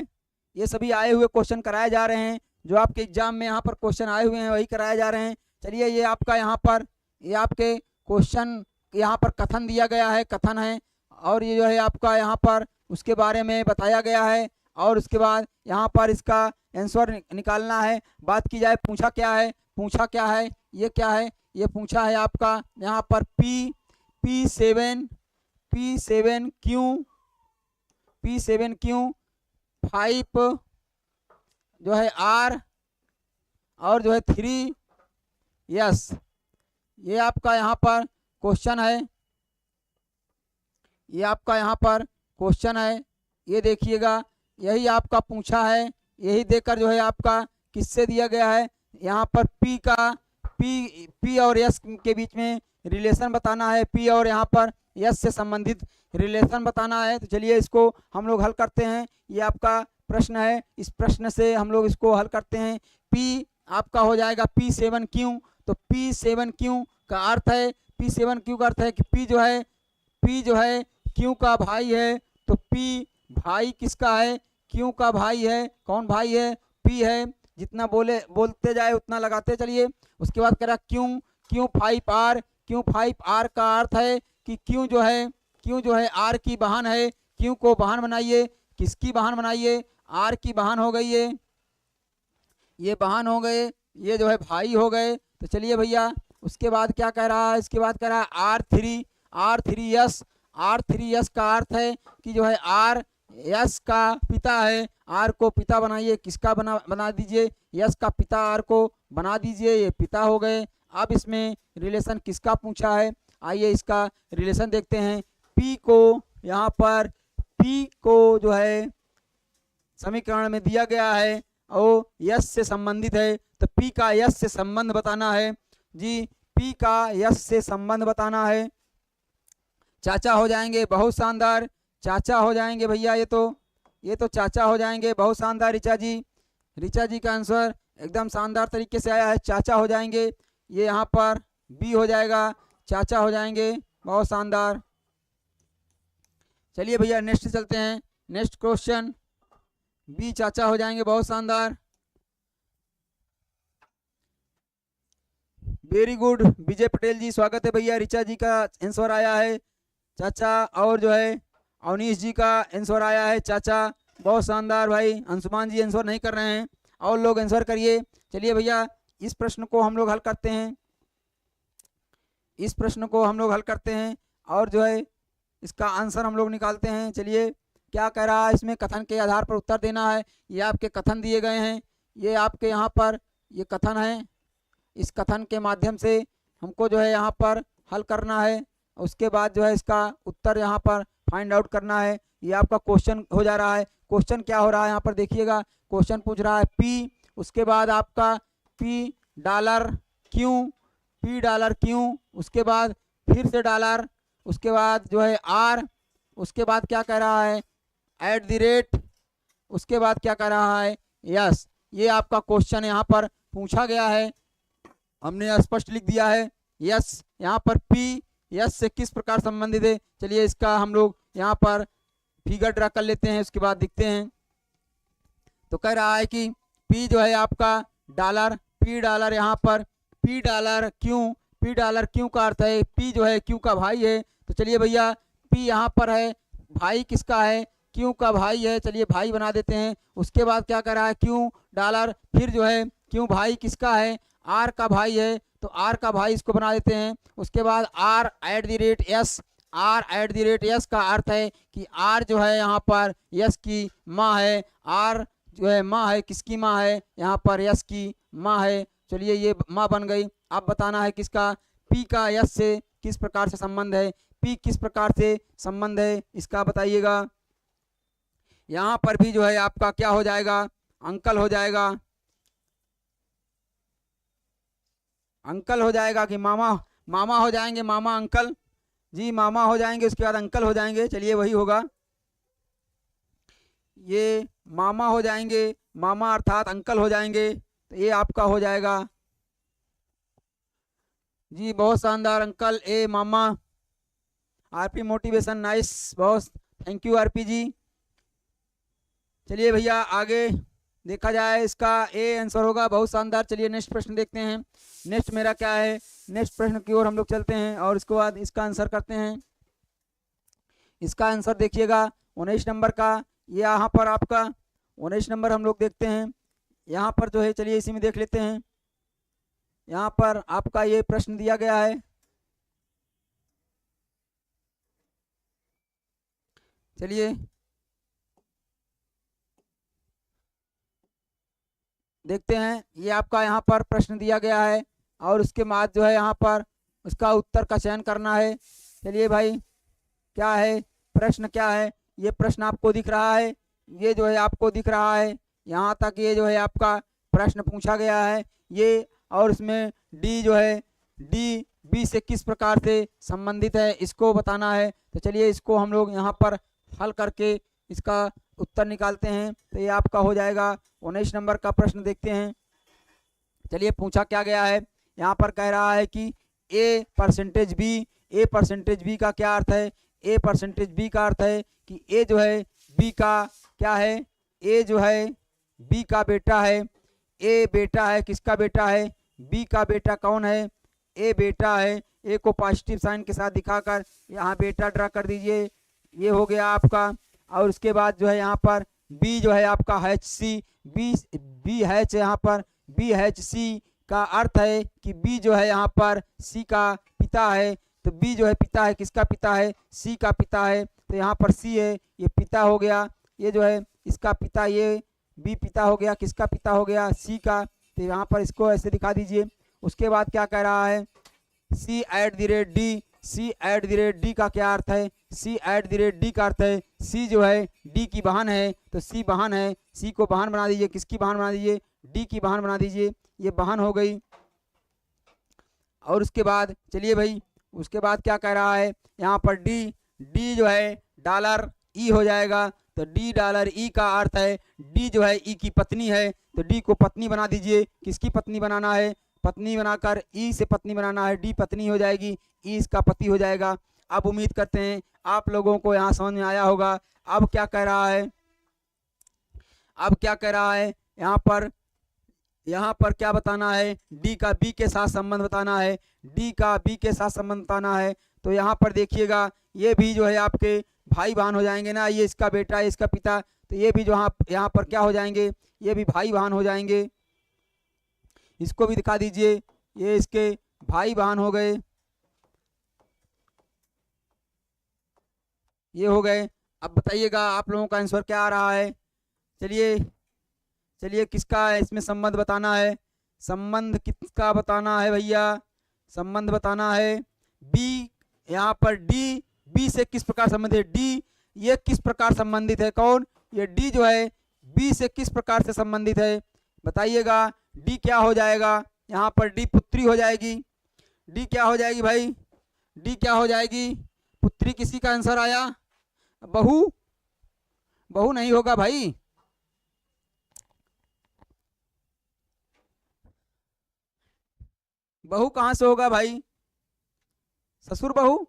ये सभी आए हुए क्वेश्चन कराए जा रहे हैं, जो आपके एग्जाम में यहाँ पर क्वेश्चन आए हुए हैं वही कराए जा रहे हैं। चलिए ये आपका यहाँ पर ये आपके क्वेश्चन यहाँ पर कथन दिया गया है, कथन है, और ये जो है आपका यहाँ पर उसके बारे में बताया गया है, और उसके बाद यहाँ पर इसका आंसर निकालना है। बात की जाए पूछा क्या है, ये क्या है, ये पूछा है आपका यहाँ पर P7Q 5 जो है R और जो है 3S, ये आपका यहाँ पर क्वेश्चन है, ये आपका यहाँ पर क्वेश्चन है। ये देखिएगा यही आपका पूछा है, यही देकर जो है आपका किससे दिया गया है, यहाँ पर P और S के बीच में रिलेशन बताना है, P और यहाँ पर S से संबंधित रिलेशन बताना है। तो चलिए इसको हम लोग हल करते हैं। ये आपका प्रश्न है, इस प्रश्न से हम लोग इसको हल करते हैं। P आपका हो जाएगा P7Q, तो P7Q का अर्थ है, P7Q का अर्थ है कि P जो है Q का भाई है, तो P भाई किसका है, Q का भाई है। कौन भाई है, P है। जितना बोलते जाए उतना लगाते चलिए। उसके बाद कह रहा Q5R का अर्थ है कि Q जो है R की बहन है, Q को बहन बनाइए, किसकी बहन बनाइए, आर की बहन हो गई ये बहन हो गए, ये जो है भाई हो गए। तो चलिए भैया उसके बाद क्या कह रहा है, इसके बाद कह रहा है R3S। R3S का अर्थ है कि जो है आर यस का पिता है, आर को पिता बनाइए, किसका बना दीजिए, यस का पिता आर को बना दीजिए, ये पिता हो गए। अब इसमें रिलेशन किसका पूछा है, आइए इसका रिलेशन देखते हैं। पी को यहाँ पर पी को जो है समीकरण में दिया गया है और यस से संबंधित है, तो पी का यस से संबंध बताना है जी, पी का यस से संबंध बताना है। चाचा हो जाएंगे, बहुत शानदार, चाचा हो जाएंगे भैया, ये तो चाचा हो जाएंगे, बहुत शानदार ऋचा जी का आंसर एकदम शानदार तरीके से आया है, चाचा हो जाएंगे। ये यहाँ पर बी हो जाएगा, चाचा हो जाएंगे, बहुत शानदार। चलिए भैया नेक्स्ट चलते हैं, नेक्स्ट क्वेश्चन, बी चाचा हो जाएंगे, बहुत शानदार, वेरी गुड। विजय पटेल जी स्वागत है भैया, ऋचा जी का आंसर आया है चाचा, और जो है अवनीश जी का आंसर आया है चाचा, बहुत शानदार भाई। अंशुमान जी आंसर नहीं कर रहे हैं, और लोग आंसर करिए। चलिए भैया इस प्रश्न को हम लोग हल करते हैं, इस प्रश्न को हम लोग हल करते हैं और जो है इसका आंसर हम लोग निकालते हैं। चलिए क्या कह रहा है, इसमें कथन के आधार पर उत्तर देना है। ये आपके कथन दिए गए हैं, ये आपके यहाँ पर ये कथन है, इस कथन के माध्यम से हमको जो है यहाँ पर हल करना है, उसके बाद जो है इसका उत्तर यहाँ पर फाइंड आउट करना है। ये आपका क्वेश्चन हो जा रहा है। क्वेश्चन क्या हो रहा है यहाँ पर देखिएगा, क्वेश्चन पूछ रहा है पी, उसके बाद आपका पी डॉलर क्यों, उसके बाद फिर से डॉलर, उसके बाद जो है आर, उसके बाद क्या कह रहा है @ उसके बाद क्या कह रहा है यस। ये आपका क्वेश्चन यहाँ पर पूछा गया है, हमने स्पष्ट लिख दिया है यस। यहाँ पर पी यस से किस प्रकार संबंधित है, चलिए इसका हम लोग यहाँ पर फिगर ड्रा कर लेते हैं, उसके बाद दिखते हैं। तो कह रहा है कि पी जो है आपका डॉलर, पी डॉलर, यहाँ पर पी डॉलर क्यों का अर्थ है पी जो है क्यों का भाई है। तो चलिए भैया पी यहाँ पर है, भाई किसका है, क्यों का भाई है, चलिए भाई बना देते हैं। उसके बाद क्या कर रहा है क्यों डॉलर, फिर जो है क्यों भाई किसका है, आर का भाई है, तो आर का भाई इसको बना देते हैं। उसके बाद R@S, R@S का अर्थ है कि आर जो है यहाँ पर यस की माँ है, आर जो है माँ है, किसकी माँ है, यहाँ पर यस की माँ है। चलिए ये माँ बन गई। अब बताना है किसका, पी का यस से किस प्रकार से संबंध है, पी किस प्रकार से संबंध है इसका बताइएगा। यहाँ पर भी जो है आपका क्या हो जाएगा, अंकल हो जाएगा, अंकल हो जाएगा कि मामा हो जाएंगे, मामा अंकल जी, मामा हो जाएंगे, उसके बाद अंकल हो जाएंगे, चलिए वही होगा, ये मामा हो जाएंगे, मामा अर्थात अंकल हो जाएंगे, तो ये आपका हो जाएगा जी, बहुत शानदार अंकल, ए मामा। आरपी मोटिवेशन नाइस, बहुत थैंक यू आरपी जी। चलिए भैया आगे देखा जाए, इसका ए आंसर होगा, बहुत शानदार। चलिए नेक्स्ट प्रश्न देखते हैं, नेक्स्ट मेरा क्या है, नेक्स्ट प्रश्न की ओर हम लोग चलते हैं और इसके बाद इसका आंसर करते हैं। इसका आंसर देखिएगा 19 नंबर का, ये यहाँ पर आपका 19 नंबर हम लोग देखते हैं, यहाँ पर जो है चलिए इसी में देख लेते हैं। यहाँ पर आपका ये प्रश्न दिया गया है, चलिए देखते हैं। ये आपका यहाँ पर प्रश्न दिया गया है और उसके बाद जो है यहाँ पर उसका उत्तर का चयन करना है। चलिए भाई क्या है प्रश्न, क्या है ये प्रश्न आपको दिख रहा है, ये जो है आपको दिख रहा है, यहाँ तक ये जो है आपका प्रश्न पूछा गया है ये, और उसमें डी जो है डी बी से किस प्रकार से संबंधित है इसको बताना है। तो चलिए इसको हम लोग यहाँ पर हल करके इसका उत्तर निकालते हैं। तो ये आपका हो जाएगा 19 नंबर का प्रश्न देखते हैं। चलिए पूछा क्या गया है, यहाँ पर कह रहा है कि A% B, A% B का क्या अर्थ है, A% B का अर्थ है कि A जो है B का क्या है, A जो है B का बेटा है, A बेटा है, किसका बेटा है, B का बेटा कौन है, A बेटा है। A को पॉजिटिव साइन के साथ दिखाकर यहाँ बेटा ड्रा कर दीजिए, ये हो गया आपका। और उसके बाद जो है यहाँ पर बी जो है आपका HC, बी हैच यहाँ पर BHC का अर्थ है कि बी जो है यहाँ पर सी का पिता है। तो बी जो है पिता है, किसका पिता है? सी का पिता है। तो यहाँ पर सी है, ये पिता हो गया, ये जो है इसका पिता, ये बी पिता हो गया, किसका पिता हो गया? सी का। तो यहाँ पर इसको ऐसे दिखा दीजिए। उसके बाद क्या कह रहा है? C@D, C@D का क्या अर्थ है? C@D का अर्थ है सी जो है डी की बहन है। तो सी बहन है, सी को बहन बना दीजिए, किसकी बहन बना दीजिए? डी की बहन बना दीजिए, ये बहन हो गई। और उसके बाद चलिए भाई, उसके बाद क्या कह रहा है यहाँ पर? डी जो है $E हो जाएगा। तो $E का अर्थ है डी जो है ई की पत्नी है। तो डी को पत्नी बना दीजिए, किसकी पत्नी बनाना है? पत्नी बनाकर ई से पत्नी बनाना है, डी पत्नी हो जाएगी, ई इसका पति हो जाएगा। अब उम्मीद करते हैं आप लोगों को यहाँ समझ में आया होगा। अब क्या कह रहा है? अब क्या कह रहा है यहाँ पर क्या बताना है? डी का बी के साथ संबंध बताना है, डी का बी के साथ संबंध बताना है। तो यहाँ पर देखिएगा, ये भी जो है आपके भाई बहन हो जाएंगे ना, ये इसका बेटा है, इसका पिता। तो ये भी जो यहाँ पर क्या हो जाएंगे? ये भी भाई बहन हो जाएंगे। इसको भी दिखा दीजिए, ये इसके भाई बहन हो गए, ये हो गए। अब बताइएगा आप लोगों का आंसर क्या आ रहा है? चलिए किसका इसमें संबंध बताना है? संबंध किसका बताना है भैया? संबंध बताना है बी। यहाँ पर डी बी से किस प्रकार संबंधित है? डी ये किस प्रकार संबंधित है? कौन? ये डी जो है बी से किस प्रकार से संबंधित है? बताइएगा। डी क्या हो जाएगा? यहाँ पर डी पुत्री हो जाएगी। डी क्या हो जाएगी भाई? डी क्या हो जाएगी? पुत्री। किसी का आंसर आया? बहू? बहू नहीं होगा भाई, बहू कहां से होगा भाई? ससुर बहू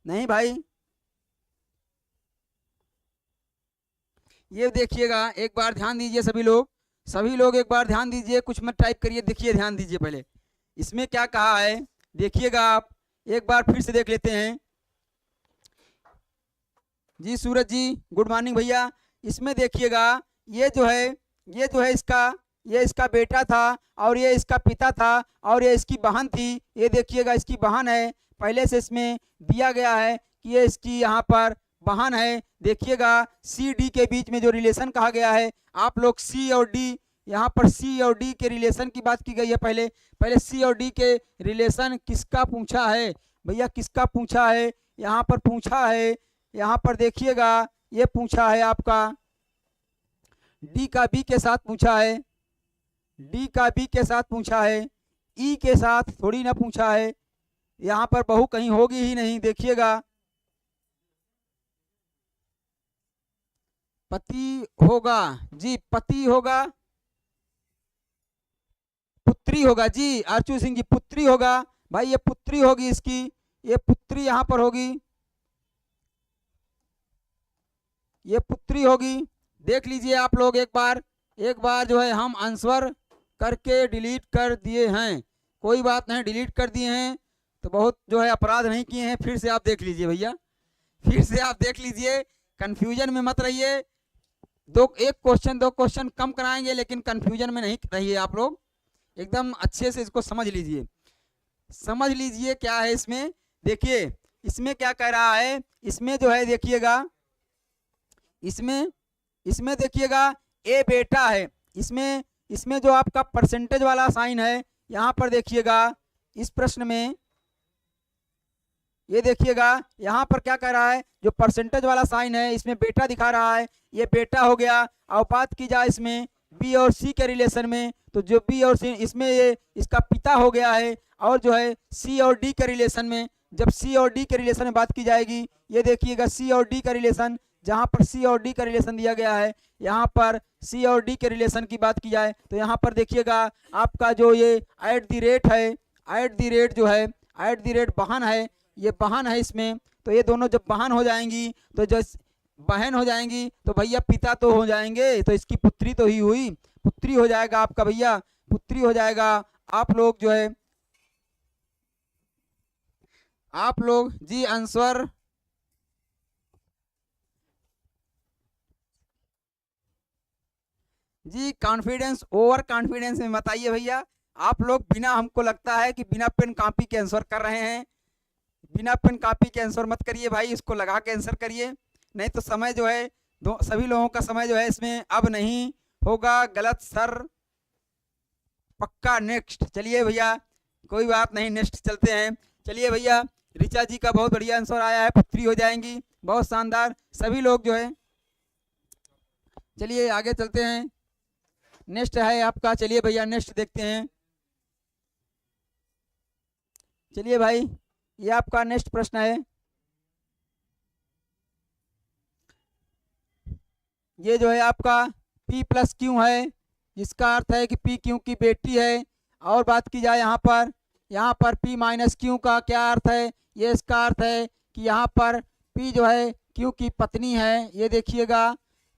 नहीं भाई। ये देखिएगा, एक बार ध्यान दीजिए सभी लोग एक बार ध्यान दीजिए, कुछ मत टाइप करिए, देखिए ध्यान दीजिए पहले इसमें क्या कहा है, देखिएगा आप एक बार फिर से देख लेते हैं। जी सूरज जी गुड मॉर्निंग भैया। इसमें देखिएगा, ये जो है ये इसका बेटा था और ये इसका पिता था और ये इसकी बहन थी। ये देखिएगा इसकी बहन है, पहले से इसमें दिया गया है कि ये इसकी यहाँ पर बहन है। देखिएगा सी डी के बीच में जो रिलेशन कहा गया है, आप लोग सी और डी, यहाँ पर सी और डी के रिलेशन की बात की गई है। पहले सी और डी के रिलेशन किसका पूछा है भैया? किसका पूछा है? यहाँ पर पूछा है, यहाँ पर देखिएगा ये पूछा है आपका डी का बी के साथ पूछा है, डी का बी के साथ पूछा है, ई के साथ थोड़ी ना पूछा है। यहाँ पर बहू कहीं होगी ही नहीं। देखिएगा पति होगा जी, पति होगा, पुत्री होगा जी, आरचू सिंह जी पुत्री होगा भाई, ये पुत्री होगी इसकी, ये पुत्री यहाँ पर होगी, ये पुत्री होगी। देख लीजिए आप लोग एक बार जो है हम आंसर करके डिलीट कर दिए हैं, कोई बात नहीं, डिलीट कर दिए हैं तो बहुत जो है अपराध नहीं किए हैं। फिर से आप देख लीजिए भैया, फिर से आप देख लीजिए, कंफ्यूजन में मत रहिए। दो क्वेश्चन कम कराएंगे लेकिन कंफ्यूजन में नहीं रहिए आप लोग, एकदम अच्छे से इसको समझ लीजिए क्या है इसमें। देखिए इसमें क्या कह रहा है, इसमें जो है देखिएगा, इसमें देखिएगा ए बेटा है, इसमें जो आपका परसेंटेज वाला साइन है, यहाँ पर देखिएगा इस प्रश्न में, ये देखिएगा यहाँ पर क्या कह रहा है, जो परसेंटेज वाला साइन है इसमें बेटा दिखा रहा है, ये बेटा हो गया। और बात की जाए इसमें बी और सी के रिलेशन में, तो जो बी और सी इसमें ये इसका पिता हो गया है। और जो है सी और डी के रिलेशन में, जब सी और डी के रिलेशन में बात की जाएगी, ये देखिएगा सी और डी का रिलेशन, जहाँ पर सी और डी का रिलेशन दिया गया है, यहाँ पर सी और डी के रिलेशन की बात की जाए तो यहाँ पर देखिएगा आपका जो ये @ है, @ जो है बहन है, ये बहन है इसमें। तो ये दोनों जब बहन हो जाएंगी तो जो बहन हो जाएंगी तो भैया पिता तो हो जाएंगे, तो इसकी पुत्री तो ही हुई, पुत्री हो जाएगा आपका भैया, पुत्री हो जाएगा। आप लोग जो है आप लोग जी आंसर जी कॉन्फिडेंस, ओवर कॉन्फिडेंस में मत आइए भैया। आप लोग बिना, हमको लगता है कि बिना पेन कॉपी के आंसर कर रहे हैं। बिना पेन कॉपी के आंसर मत करिए भाई, इसको लगा के आंसर करिए, नहीं तो समय जो है सभी लोगों का समय जो है इसमें अब नहीं होगा। गलत सर, पक्का नेक्स्ट। चलिए भैया कोई बात नहीं, नेक्स्ट चलते हैं। चलिए भैया ऋचा जी का बहुत बढ़िया आंसर आया है, पुत्री हो जाएंगी, बहुत शानदार। सभी लोग जो है, चलिए आगे चलते हैं। नेक्स्ट है आपका, चलिए भैया नेक्स्ट देखते हैं। चलिए भाई ये आपका नेक्स्ट प्रश्न है। ये जो है आपका P प्लस क्यू है, जिसका अर्थ है कि P क्यू की बेटी है। और बात की जाए यहाँ पर P माइनस क्यू का क्या अर्थ है? ये इसका अर्थ है कि यहाँ पर P जो है क्यू की पत्नी है। ये देखिएगा,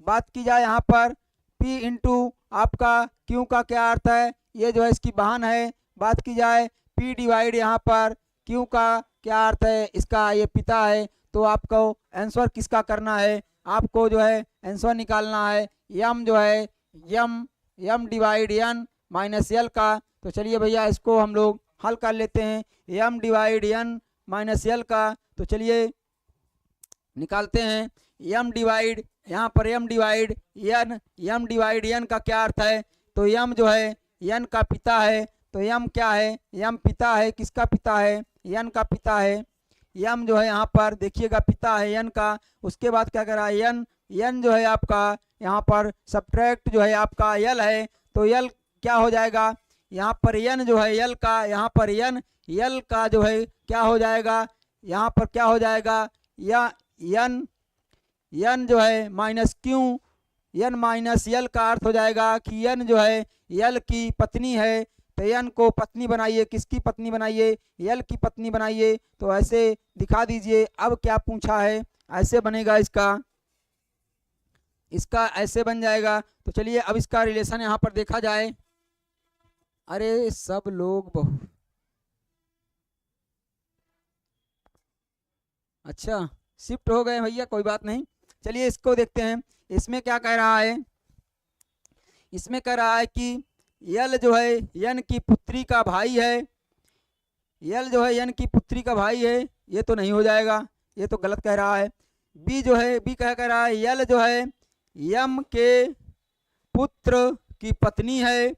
बात की जाए यहाँ पर P इंटू आपका क्यू का क्या अर्थ है? ये जो है इसकी बहन है। बात की जाए P डिवाइड यहाँ पर क्यू का क्या अर्थ है? इसका ये पिता है। तो आपको आंसर किसका करना है? आपको जो है आंसर निकालना है यम जो है यम डिवाइड एन माइनस एल का। तो चलिए भैया इसको हम लोग हल कर लेते हैं, यम डिवाइड एन माइनस एल का। तो चलिए निकालते हैं यम डिवाइड, यहाँ पर यम डिवाइड एन का क्या अर्थ है? तो यम जो है एन का पिता है। तो यम क्या है? यम पिता है। किसका पिता है? एन का पिता है। यम जो है यहाँ पर देखिएगा पिता है एन का। उसके बाद क्या करा, एन जो है आपका यहाँ पर सब्ट्रैक्ट जो है आपका यल है। तो यल क्या हो जाएगा? यहाँ पर एन जो है यल का, यहाँ पर यल का जो है क्या हो जाएगा? यहाँ पर क्या हो जाएगा? या एन जो है माइनस क्यू, एन माइनस यल का अर्थ हो जाएगा कि एन जो है यल की पत्नी है। तो एन को पत्नी बनाइए, किसकी पत्नी बनाइए? यल की पत्नी बनाइए। तो ऐसे दिखा दीजिए। अब क्या पूछा है? ऐसे बनेगा इसका ऐसे बन जाएगा। तो चलिए अब इसका रिलेशन यहाँ पर देखा जाए। अरे सब लोग बहुत अच्छा शिफ्ट हो गए भैया, कोई बात नहीं। चलिए इसको देखते हैं। इसमें क्या कह रहा है? इसमें कह रहा है कि यल जो है यन की पुत्री का भाई है। यल जो है यन की पुत्री का भाई है। ये तो नहीं हो जाएगा, ये तो गलत कह रहा है। बी जो है, बी कह रहा है यल जो है यम के पुत्र की पत्नी है।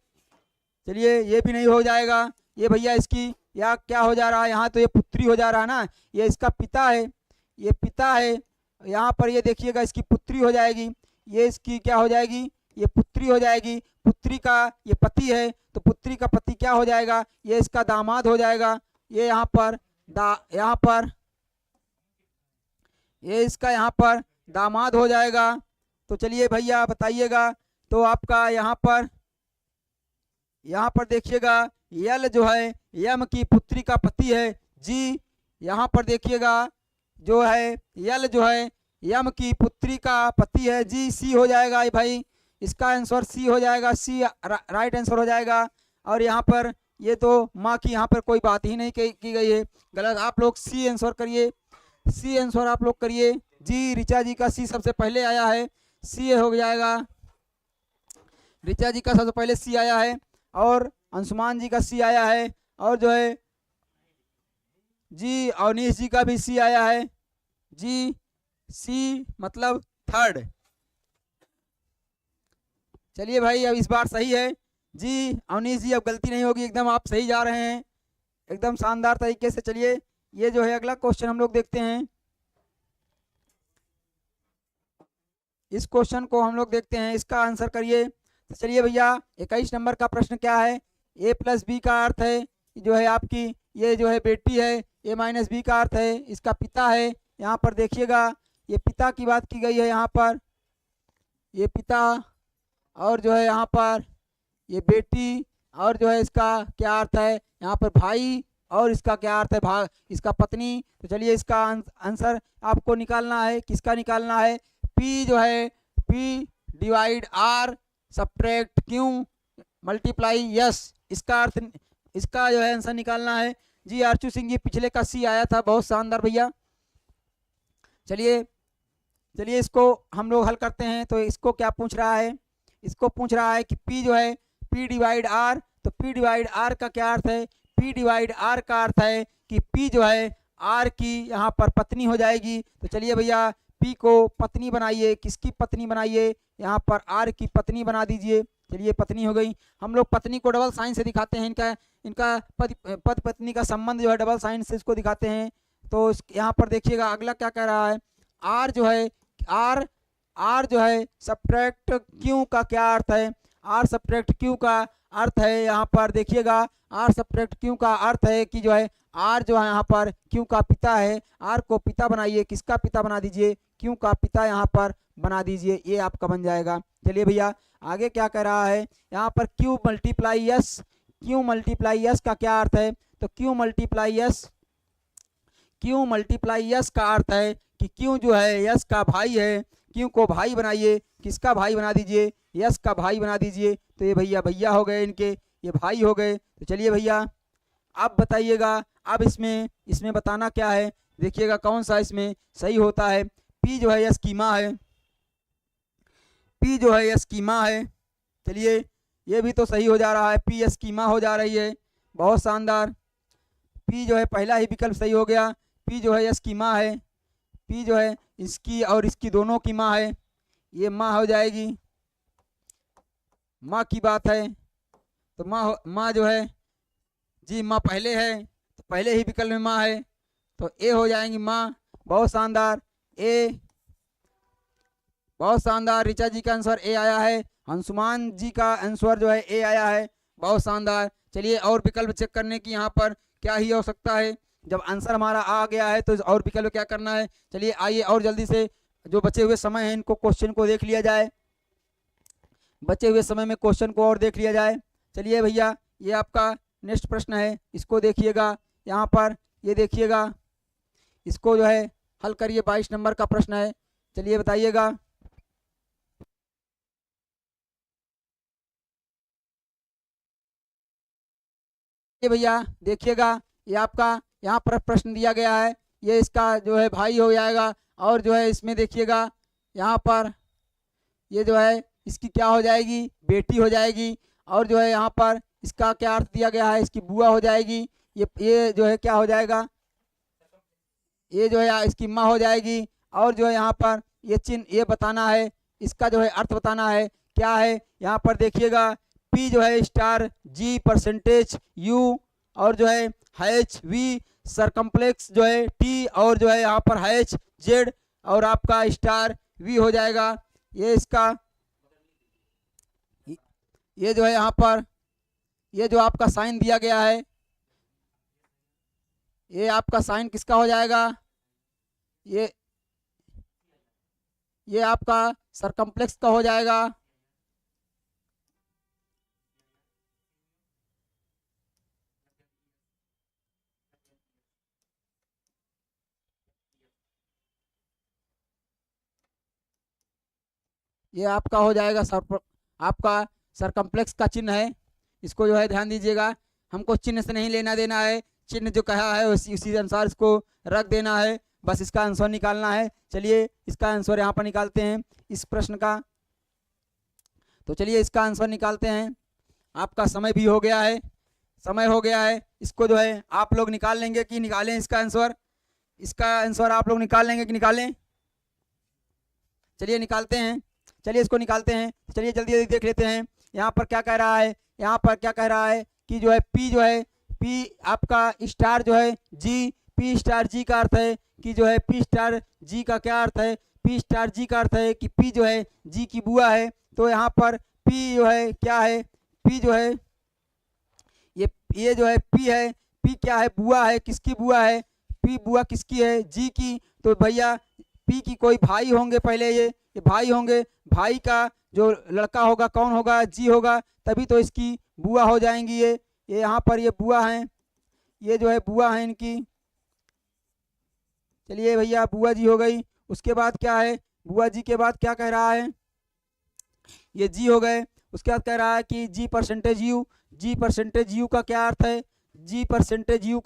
चलिए ये भी नहीं हो जाएगा। ये भैया इसकी या क्या हो जा रहा है? यहाँ तो ये पुत्री हो जा रहा है ना, ये इसका पिता है, ये पिता है। यहाँ पर ये देखिएगा इसकी पुत्री हो जाएगी। ये इसकी क्या हो जाएगी? ये पुत्री हो जाएगी। पुत्री का ये पति है, तो पुत्री का पति क्या हो जाएगा? ये इसका दामाद हो जाएगा। ये यहाँ पर ये इसका यहाँ पर दामाद हो जाएगा। तो चलिए भैया बताइएगा। तो आपका यहाँ पर देखिएगा यल जो है यम की पुत्री का पति है जी। यहाँ पर देखिएगा जो है यल जो है यम की पुत्री का पति है जी। सी हो जाएगा भाई, इसका आंसर सी हो जाएगा। सी राइट आंसर हो जाएगा। और यहाँ पर ये तो माँ की यहाँ पर कोई बात ही नहीं की गई है, गलत। आप लोग सी आंसर करिए, सी आंसर आप लोग करिए जी। ऋचा जी का सी सबसे पहले आया है, सी हो जाएगा। ऋचा जी का सबसे पहले सी आया है और अंशुमान जी का सी आया है। और जो है जी अवनीश जी का भी सी आया है जी। सी मतलब थर्ड। चलिए भाई अब इस बार सही है जी अवनीश जी, अब गलती नहीं होगी, एकदम आप सही जा रहे हैं, एकदम शानदार तरीके से। चलिए ये जो है अगला क्वेश्चन हम लोग देखते हैं। इस क्वेश्चन को हम लोग देखते हैं, इसका आंसर करिए। तो चलिए भैया 21 नंबर का प्रश्न क्या है? ए प्लस बी का अर्थ है जो है आपकी ये जो है बेटी है। ए माइनस बी का अर्थ है इसका पिता है। यहाँ पर देखिएगा ये पिता की बात की गई है, यहाँ पर ये पिता, और जो है यहाँ पर ये बेटी, और जो है इसका क्या अर्थ है यहाँ पर भाई, और इसका क्या अर्थ है भाग, इसका पत्नी। तो चलिए इसका आंसर आपको निकालना है। किसका निकालना है? पी जो है P divide R subtract Q multiply S, इसका अर्थ, इसका जो है आंसर निकालना है जी। आरचू सिंह जी पिछले का सी आया था, बहुत शानदार भैया। चलिए इसको हम लोग हल करते हैं। तो इसको क्या पूछ रहा है? इसको पूछ रहा है कि P जो है P डिवाइड R, तो P डिवाइड R का क्या अर्थ है? P डिवाइड R का अर्थ है कि P जो है R की यहाँ पर पत्नी हो जाएगी। तो चलिए भैया P को पत्नी बनाइए, किसकी पत्नी बनाइए? यहाँ पर R की पत्नी बना दीजिए। चलिए पत्नी हो गई। हम लोग पत्नी को डबल साइन से दिखाते हैं, इनका पति पत्नी का संबंध जो है डबल साइन से इसको दिखाते हैं। तो यहाँ पर देखिएगा अगला क्या कह रहा है, R जो है R जो है सब्ट्रैक्ट Q का क्या अर्थ है? R सब्ट्रैक्ट Q का अर्थ है, यहाँ पर देखिएगा R सब्ट्रैक्ट Q का अर्थ है कि जो है R जो है यहाँ पर Q का पिता है। R को पिता बनाइए, किसका पिता बना दीजिए? Q का पिता यहाँ पर बना दीजिए, ये आपका बन जाएगा। चलिए भैया आगे क्या कह रहा है, यहाँ पर Q multiply S, Q multiply S का क्या अर्थ है? तो Q मल्टीप्लाई S का अर्थ है कि Q जो है यस का भाई है। Q को भाई बनाइए, किसका भाई बना दीजिए? यस का भाई बना दीजिए। तो ये भैया हो गए इनके, ये भाई हो गए। तो चलिए भैया अब बताइएगा, अब इसमें बताना क्या है, देखिएगा कौन सा इसमें सही होता है। P जो है यस की माँ है, P जो है यस की माँ है। चलिए ये भी तो सही हो जा रहा है, P यस की माँ हो जा रही है, बहुत शानदार। P जो है पहला ही विकल्प सही हो गया, P जो है यस की माँ है। P जो है इसकी और इसकी दोनों की माँ है, ये माँ हो जाएगी, माँ की बात है। तो माँ जो है जी माँ पहले है, तो पहले ही विकल्प में माँ है, तो ए हो जाएंगी माँ। बहुत शानदार, ए, बहुत शानदार। ऋचा जी का आंसर ए आया है, अंशुमान जी का आंसर जो है ए आया है, बहुत शानदार। चलिए और विकल्प चेक करने की यहाँ पर क्या ही हो सकता है, जब आंसर हमारा आ गया है तो और विकल्प क्या करना है। चलिए आइए और जल्दी से जो बचे हुए समय है इनको क्वेश्चन को देख लिया जाए, बचे हुए समय में क्वेश्चन को और देख लिया जाए। चलिए भैया ये आपका नेक्स्ट प्रश्न है, इसको देखिएगा, यहाँ पर ये देखिएगा, इसको जो है हल करिए। 22 नंबर का प्रश्न है, चलिए बताइएगा। ये भैया देखिएगा, ये आपका यहाँ पर प्रश्न दिया गया है, ये इसका जो है भाई हो जाएगा, और जो है इसमें देखिएगा यहाँ पर ये जो है इसकी क्या हो जाएगी? बेटी हो जाएगी। और जो है यहाँ पर इसका क्या अर्थ दिया गया है? इसकी बुआ हो जाएगी। ये जो है क्या हो जाएगा? ये जो है इसकी माँ हो जाएगी। और जो है यहाँ पर ये चिन्ह ये बताना है, इसका जो है अर्थ बताना है क्या है। यहाँ पर देखिएगा P जो है स्टार G परसेंटेज U, और जो है H V सरकम्प्लेक्स जो है T, और जो है यहाँ पर H Z, और आपका स्टार V हो जाएगा। ये इसका ये जो है यहाँ पर ये जो आपका साइन दिया गया है, ये आपका साइन किसका हो जाएगा? ये आपका सरकम्प्लेक्स का हो जाएगा। ये आपका हो जाएगा आपका सरकम्प्लेक्स का चिन्ह है, इसको जो है ध्यान दीजिएगा। हमको चिन्ह से नहीं लेना देना है, चिन्ह जो कहा है उसी अनुसार इसको रख देना है, बस इसका आंसर निकालना है। चलिए इसका आंसर यहाँ पर निकालते हैं इस प्रश्न का। तो चलिए इसका आंसर निकालते हैं, आपका समय भी हो गया है, समय हो गया है। इसको जो है आप लोग निकाल लेंगे कि निकालें इसका आंसर? इसका आंसर आप लोग निकाल लेंगे कि निकालें? चलिए निकालते हैं, चलिए इसको निकालते हैं। चलिए जल्दी जल्दी देख लेते हैं यहाँ पर क्या कह रहा है। यहाँ पर क्या कह रहा है कि जो है P जो है P आपका स्टार जो है G, P स्टार G का अर्थ है कि जो है P स्टार G का क्या अर्थ है? P स्टार G का अर्थ है कि P जो है G की बुआ है। तो यहाँ पर P जो है क्या है? P जो है ये जो है P है, P क्या है? बुआ है, किसकी बुआ है? P बुआ किसकी है? G की। तो भैया P की कोई भाई होंगे, पहले ये भाई होंगे, भाई का जो लड़का होगा कौन होगा? G होगा, तभी तो इसकी बुआ हो जाएंगी। ये यहाँ पर ये बुआ हैं, ये जो है बुआ है इनकी। चलिए भैया बुआ जी हो गई। उसके बाद क्या है? बुआ जी के बाद क्या कह रहा है? ये G हो गए। उसके बाद कह रहा है कि G percentage U, G percentage U का क्या अर्थ है? G परसेंटेज U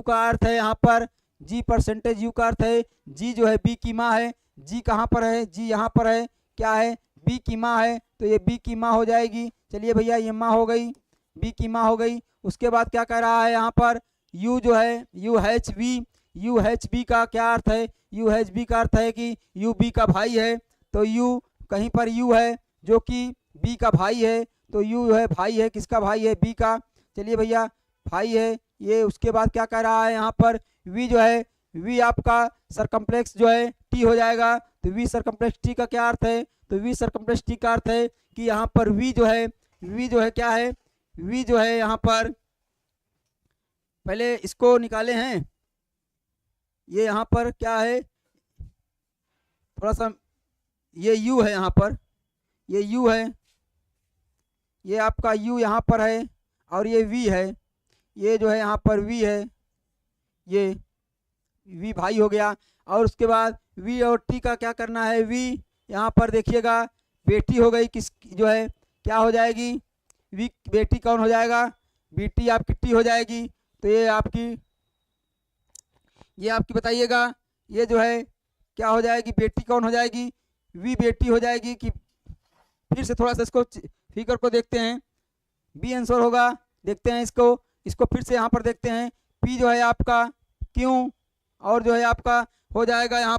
का अर्थ है यहाँ पर G परसेंटेज U का अर्थ है G जो है B की माँ है। G कहाँ पर है? G यहाँ पर है, क्या है? बी की माँ है तो ये बी की माँ हो जाएगी। चलिए भैया ये माँ हो गई, बी की माँ हो गई। उसके बाद क्या कह रहा है यहाँ पर, यू जो है U H B, U H B का क्या अर्थ है, यू एच बी का अर्थ है कि यू बी का भाई है। तो यू कहीं पर यू है जो कि बी का भाई है, तो यू है भाई है, किसका भाई है, बी का। चलिए भैया भाई है ये। उसके बाद क्या कह रहा है यहाँ पर, वी जो है, वी आपका सरकमफ्लेक्स जो है टी हो जाएगा। तो वी सरकमफ्लेक्स टी का क्या अर्थ है, तो वी सरकमफ्लेक्स टी का अर्थ है कि यहाँ पर वी जो है, वी जो है क्या है, वी जो है यहाँ पर, पहले इसको निकाले हैं, ये यहाँ पर क्या है, थोड़ा सा, ये यू है यहाँ पर, ये यू है, ये आपका यू यहाँ पर है, और ये वी है, ये जो है यहाँ पर वी है, ये वी भाई हो गया। और उसके बाद वी और टी का क्या करना है, वी यहाँ पर देखिएगा बेटी हो गई, किस जो है क्या हो जाएगी, वी बेटी कौन हो जाएगा, बेटी आपकी टी हो जाएगी। तो ये आपकी बताइएगा, ये जो है क्या हो जाएगी, बेटी कौन हो जाएगी, वी बेटी हो जाएगी। कि फिर से थोड़ा सा इसको फिगर को देखते हैं, बी आंसर होगा, देखते हैं इसको फिर से यहाँ पर देखते हैं। पी जो है आपका क्यों, और जो है आपका हो जाएगा यहाँ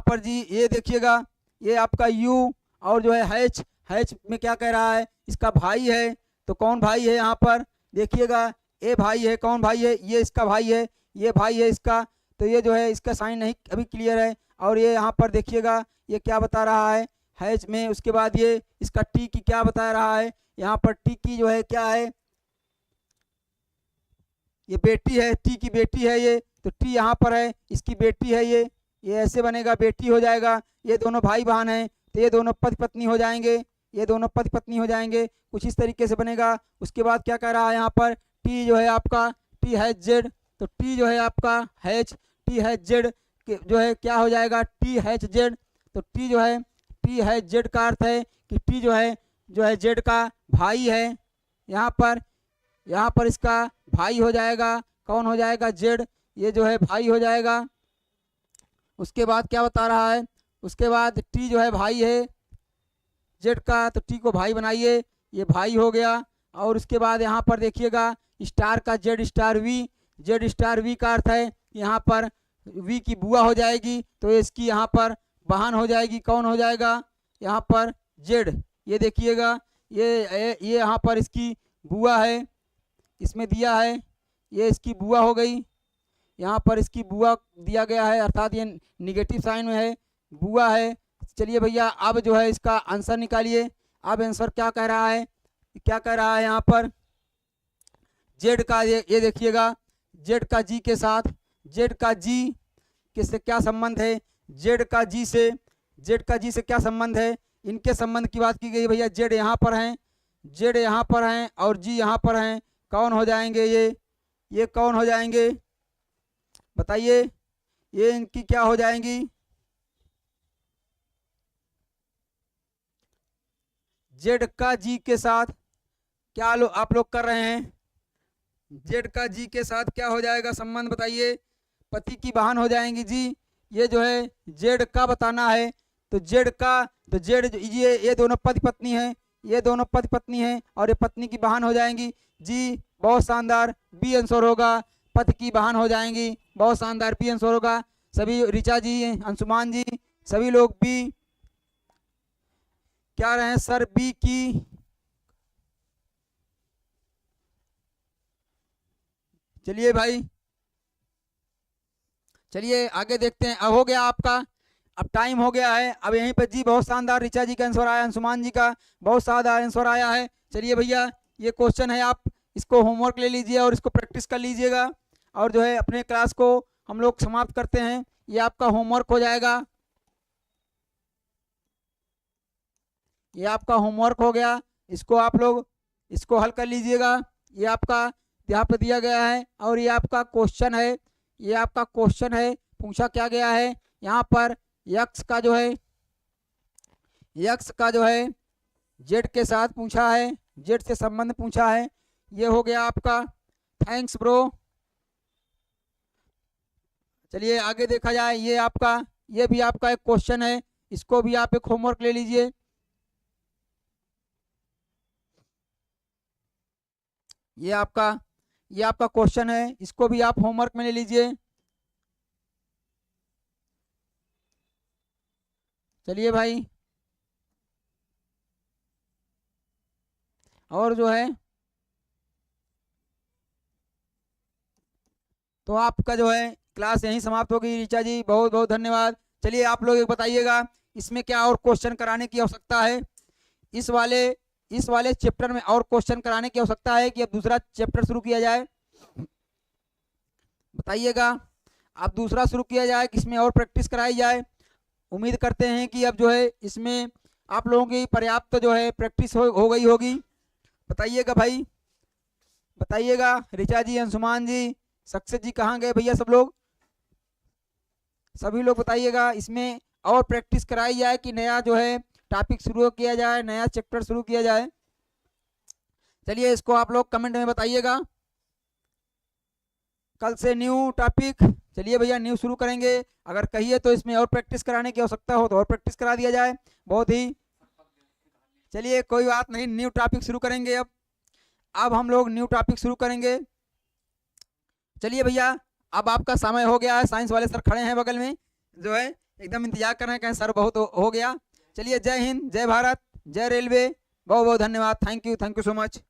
पर जी, ये देखिएगा ये आपका यू, और जो है हैच, हैच में क्या कह रहा है, इसका भाई है। तो कौन भाई है यहाँ पर देखिएगा, ए भाई है, कौन भाई है, ये इसका भाई है, ये भाई है इसका। तो ये जो है इसका साइन नहीं अभी क्लियर है। और ये यहाँ पर देखिएगा ये क्या बता रहा है हैच में। उसके बाद ये इसका टी की क्या बता रहा है, यहाँ पर टी की जो है क्या है, ये बेटी है, टी की बेटी है ये। तो टी यहाँ पर है, इसकी बेटी है ये ऐसे बनेगा, बेटी हो जाएगा। ये दोनों भाई बहन हैं तो ये दोनों पति पत्नी हो जाएंगे, ये दोनों पति पत्नी हो जाएंगे, कुछ इस तरीके से बनेगा। उसके बाद क्या कह रहा है यहाँ पर, टी जो है आपका टी हैच जेड, तो टी जो है आपका हैच, टी हैच जेड जो है क्या हो जाएगा, टी हैच जेड। तो टी जो है टी हैच जेड का अर्थ है कि टी जो है जेड का भाई है। यहाँ पर इसका भाई हो जाएगा, कौन हो जाएगा, जेड, ये जो है भाई हो जाएगा। उसके बाद क्या बता रहा है, उसके बाद टी जो है भाई है जेड का, तो टी को भाई बनाइए, ये भाई हो गया। और उसके बाद यहाँ पर देखिएगा स्टार का Z star V, Z star V का अर्थ है यहाँ पर वी की बुआ हो जाएगी, तो इसकी यहाँ पर बहन हो जाएगी, कौन हो जाएगा यहाँ पर, जेड। ये देखिएगा ये यहाँ पर इसकी बुआ है, इसमें दिया है, ये इसकी बुआ हो गई, यहाँ पर इसकी बुआ दिया गया है, अर्थात ये निगेटिव साइन में है, बुआ है। चलिए भैया अब जो है इसका आंसर निकालिए। अब आंसर क्या कह रहा है, यहाँ पर जेड का, ये देखिएगा जेड का जी के साथ, जेड का जी किससे क्या संबंध है, जेड का जी से क्या संबंध है, इनके संबंध की बात की गई भैया। जेड यहाँ पर हैं, जेड यहाँ पर हैं और जी यहाँ पर हैं, कौन हो जाएंगे ये कौन हो जाएंगे बताइए, ये इनकी क्या हो जाएंगी, जेड का जी के साथ क्या आप लोग कर रहे हैं, जेड का जी के साथ क्या हो जाएगा संबंध बताइए, पति की बहन हो जाएंगी जी। ये जो है जेड का बताना है, तो जेड का, तो जेड ये दोनों पति पत्नी हैं, ये दोनों पति पत्नी हैं और ये पत्नी की बहन हो जाएंगी जी। बहुत शानदार, बी आंसर होगा, पति की बहन हो जाएंगी, बहुत शानदार, बी आंसर होगा। सभी ऋचा जी, अंशुमान जी, सभी लोग बी क्या रहे हैं सर, बी की। चलिए भाई, चलिए आगे देखते हैं। अब हो गया आपका, अब टाइम हो गया है। अब यहीं पर जी बहुत शानदार ऋचा जी का आंसर आया, अंशुमान जी का बहुत शानदार आंसर आया है। चलिए भैया ये क्वेश्चन है, आप इसको होमवर्क ले लीजिए और इसको प्रैक्टिस कर लीजिएगा, और जो है अपने क्लास को हम लोग समाप्त करते हैं। ये आपका होमवर्क हो जाएगा, ये आपका होमवर्क हो गया, इसको आप लोग इसको हल कर लीजिएगा। ये आपका यहाँ पे दिया गया है और ये आपका क्वेश्चन है, ये आपका क्वेश्चन है, पूछा क्या गया है यहाँ पर, यक्स का जो है जेड के साथ पूछा है, जेड से संबंध पूछा है। ये हो गया आपका, थैंक्स ब्रो। चलिए आगे देखा जाए, ये भी आपका एक क्वेश्चन है, इसको भी आप एक होमवर्क ले लीजिए। ये आपका क्वेश्चन है, इसको भी आप होमवर्क में ले लीजिए। चलिए भाई, और जो है तो आपका जो है क्लास यहीं समाप्त होगी। ऋचा जी बहुत बहुत धन्यवाद। चलिए आप लोग एक बताइएगा इसमें क्या और क्वेश्चन कराने की आवश्यकता है, इस वाले चैप्टर में और क्वेश्चन कराने की आवश्यकता है कि अब दूसरा चैप्टर शुरू किया जाए? बताइएगा, अब दूसरा शुरू किया जाए कि इसमें और प्रैक्टिस कराई जाए? उम्मीद करते हैं कि अब जो है इसमें आप लोगों की पर्याप्त जो है प्रैक्टिस हो गई होगी। बताइएगा भाई, बताइएगा। ऋचा जी, अंशुमान जी, सक्सेस जी कहाँ गए भैया सब लोग? सभी लोग बताइएगा इसमें और प्रैक्टिस कराई जाए कि नया जो है टॉपिक शुरू किया जाए, नया चैप्टर शुरू किया जाए? चलिए इसको आप लोग कमेंट में बताइएगा। कल से न्यू टॉपिक, चलिए भैया न्यू शुरू करेंगे। अगर कहिए तो इसमें और प्रैक्टिस कराने की आवश्यकता हो तो और प्रैक्टिस करा दिया जाए। बहुत ही, चलिए कोई बात नहीं, न्यू टॉपिक शुरू करेंगे। अब हम लोग न्यू टॉपिक शुरू करेंगे। चलिए भैया, अब आपका समय हो गया है। साइंस वाले सर खड़े हैं बगल में, जो है एकदम इंतजार कर रहे हैं, कहें सर बहुत हो गया। चलिए, जय हिंद, जय भारत, जय रेलवे, बहुत बहुत धन्यवाद। Thank you so much.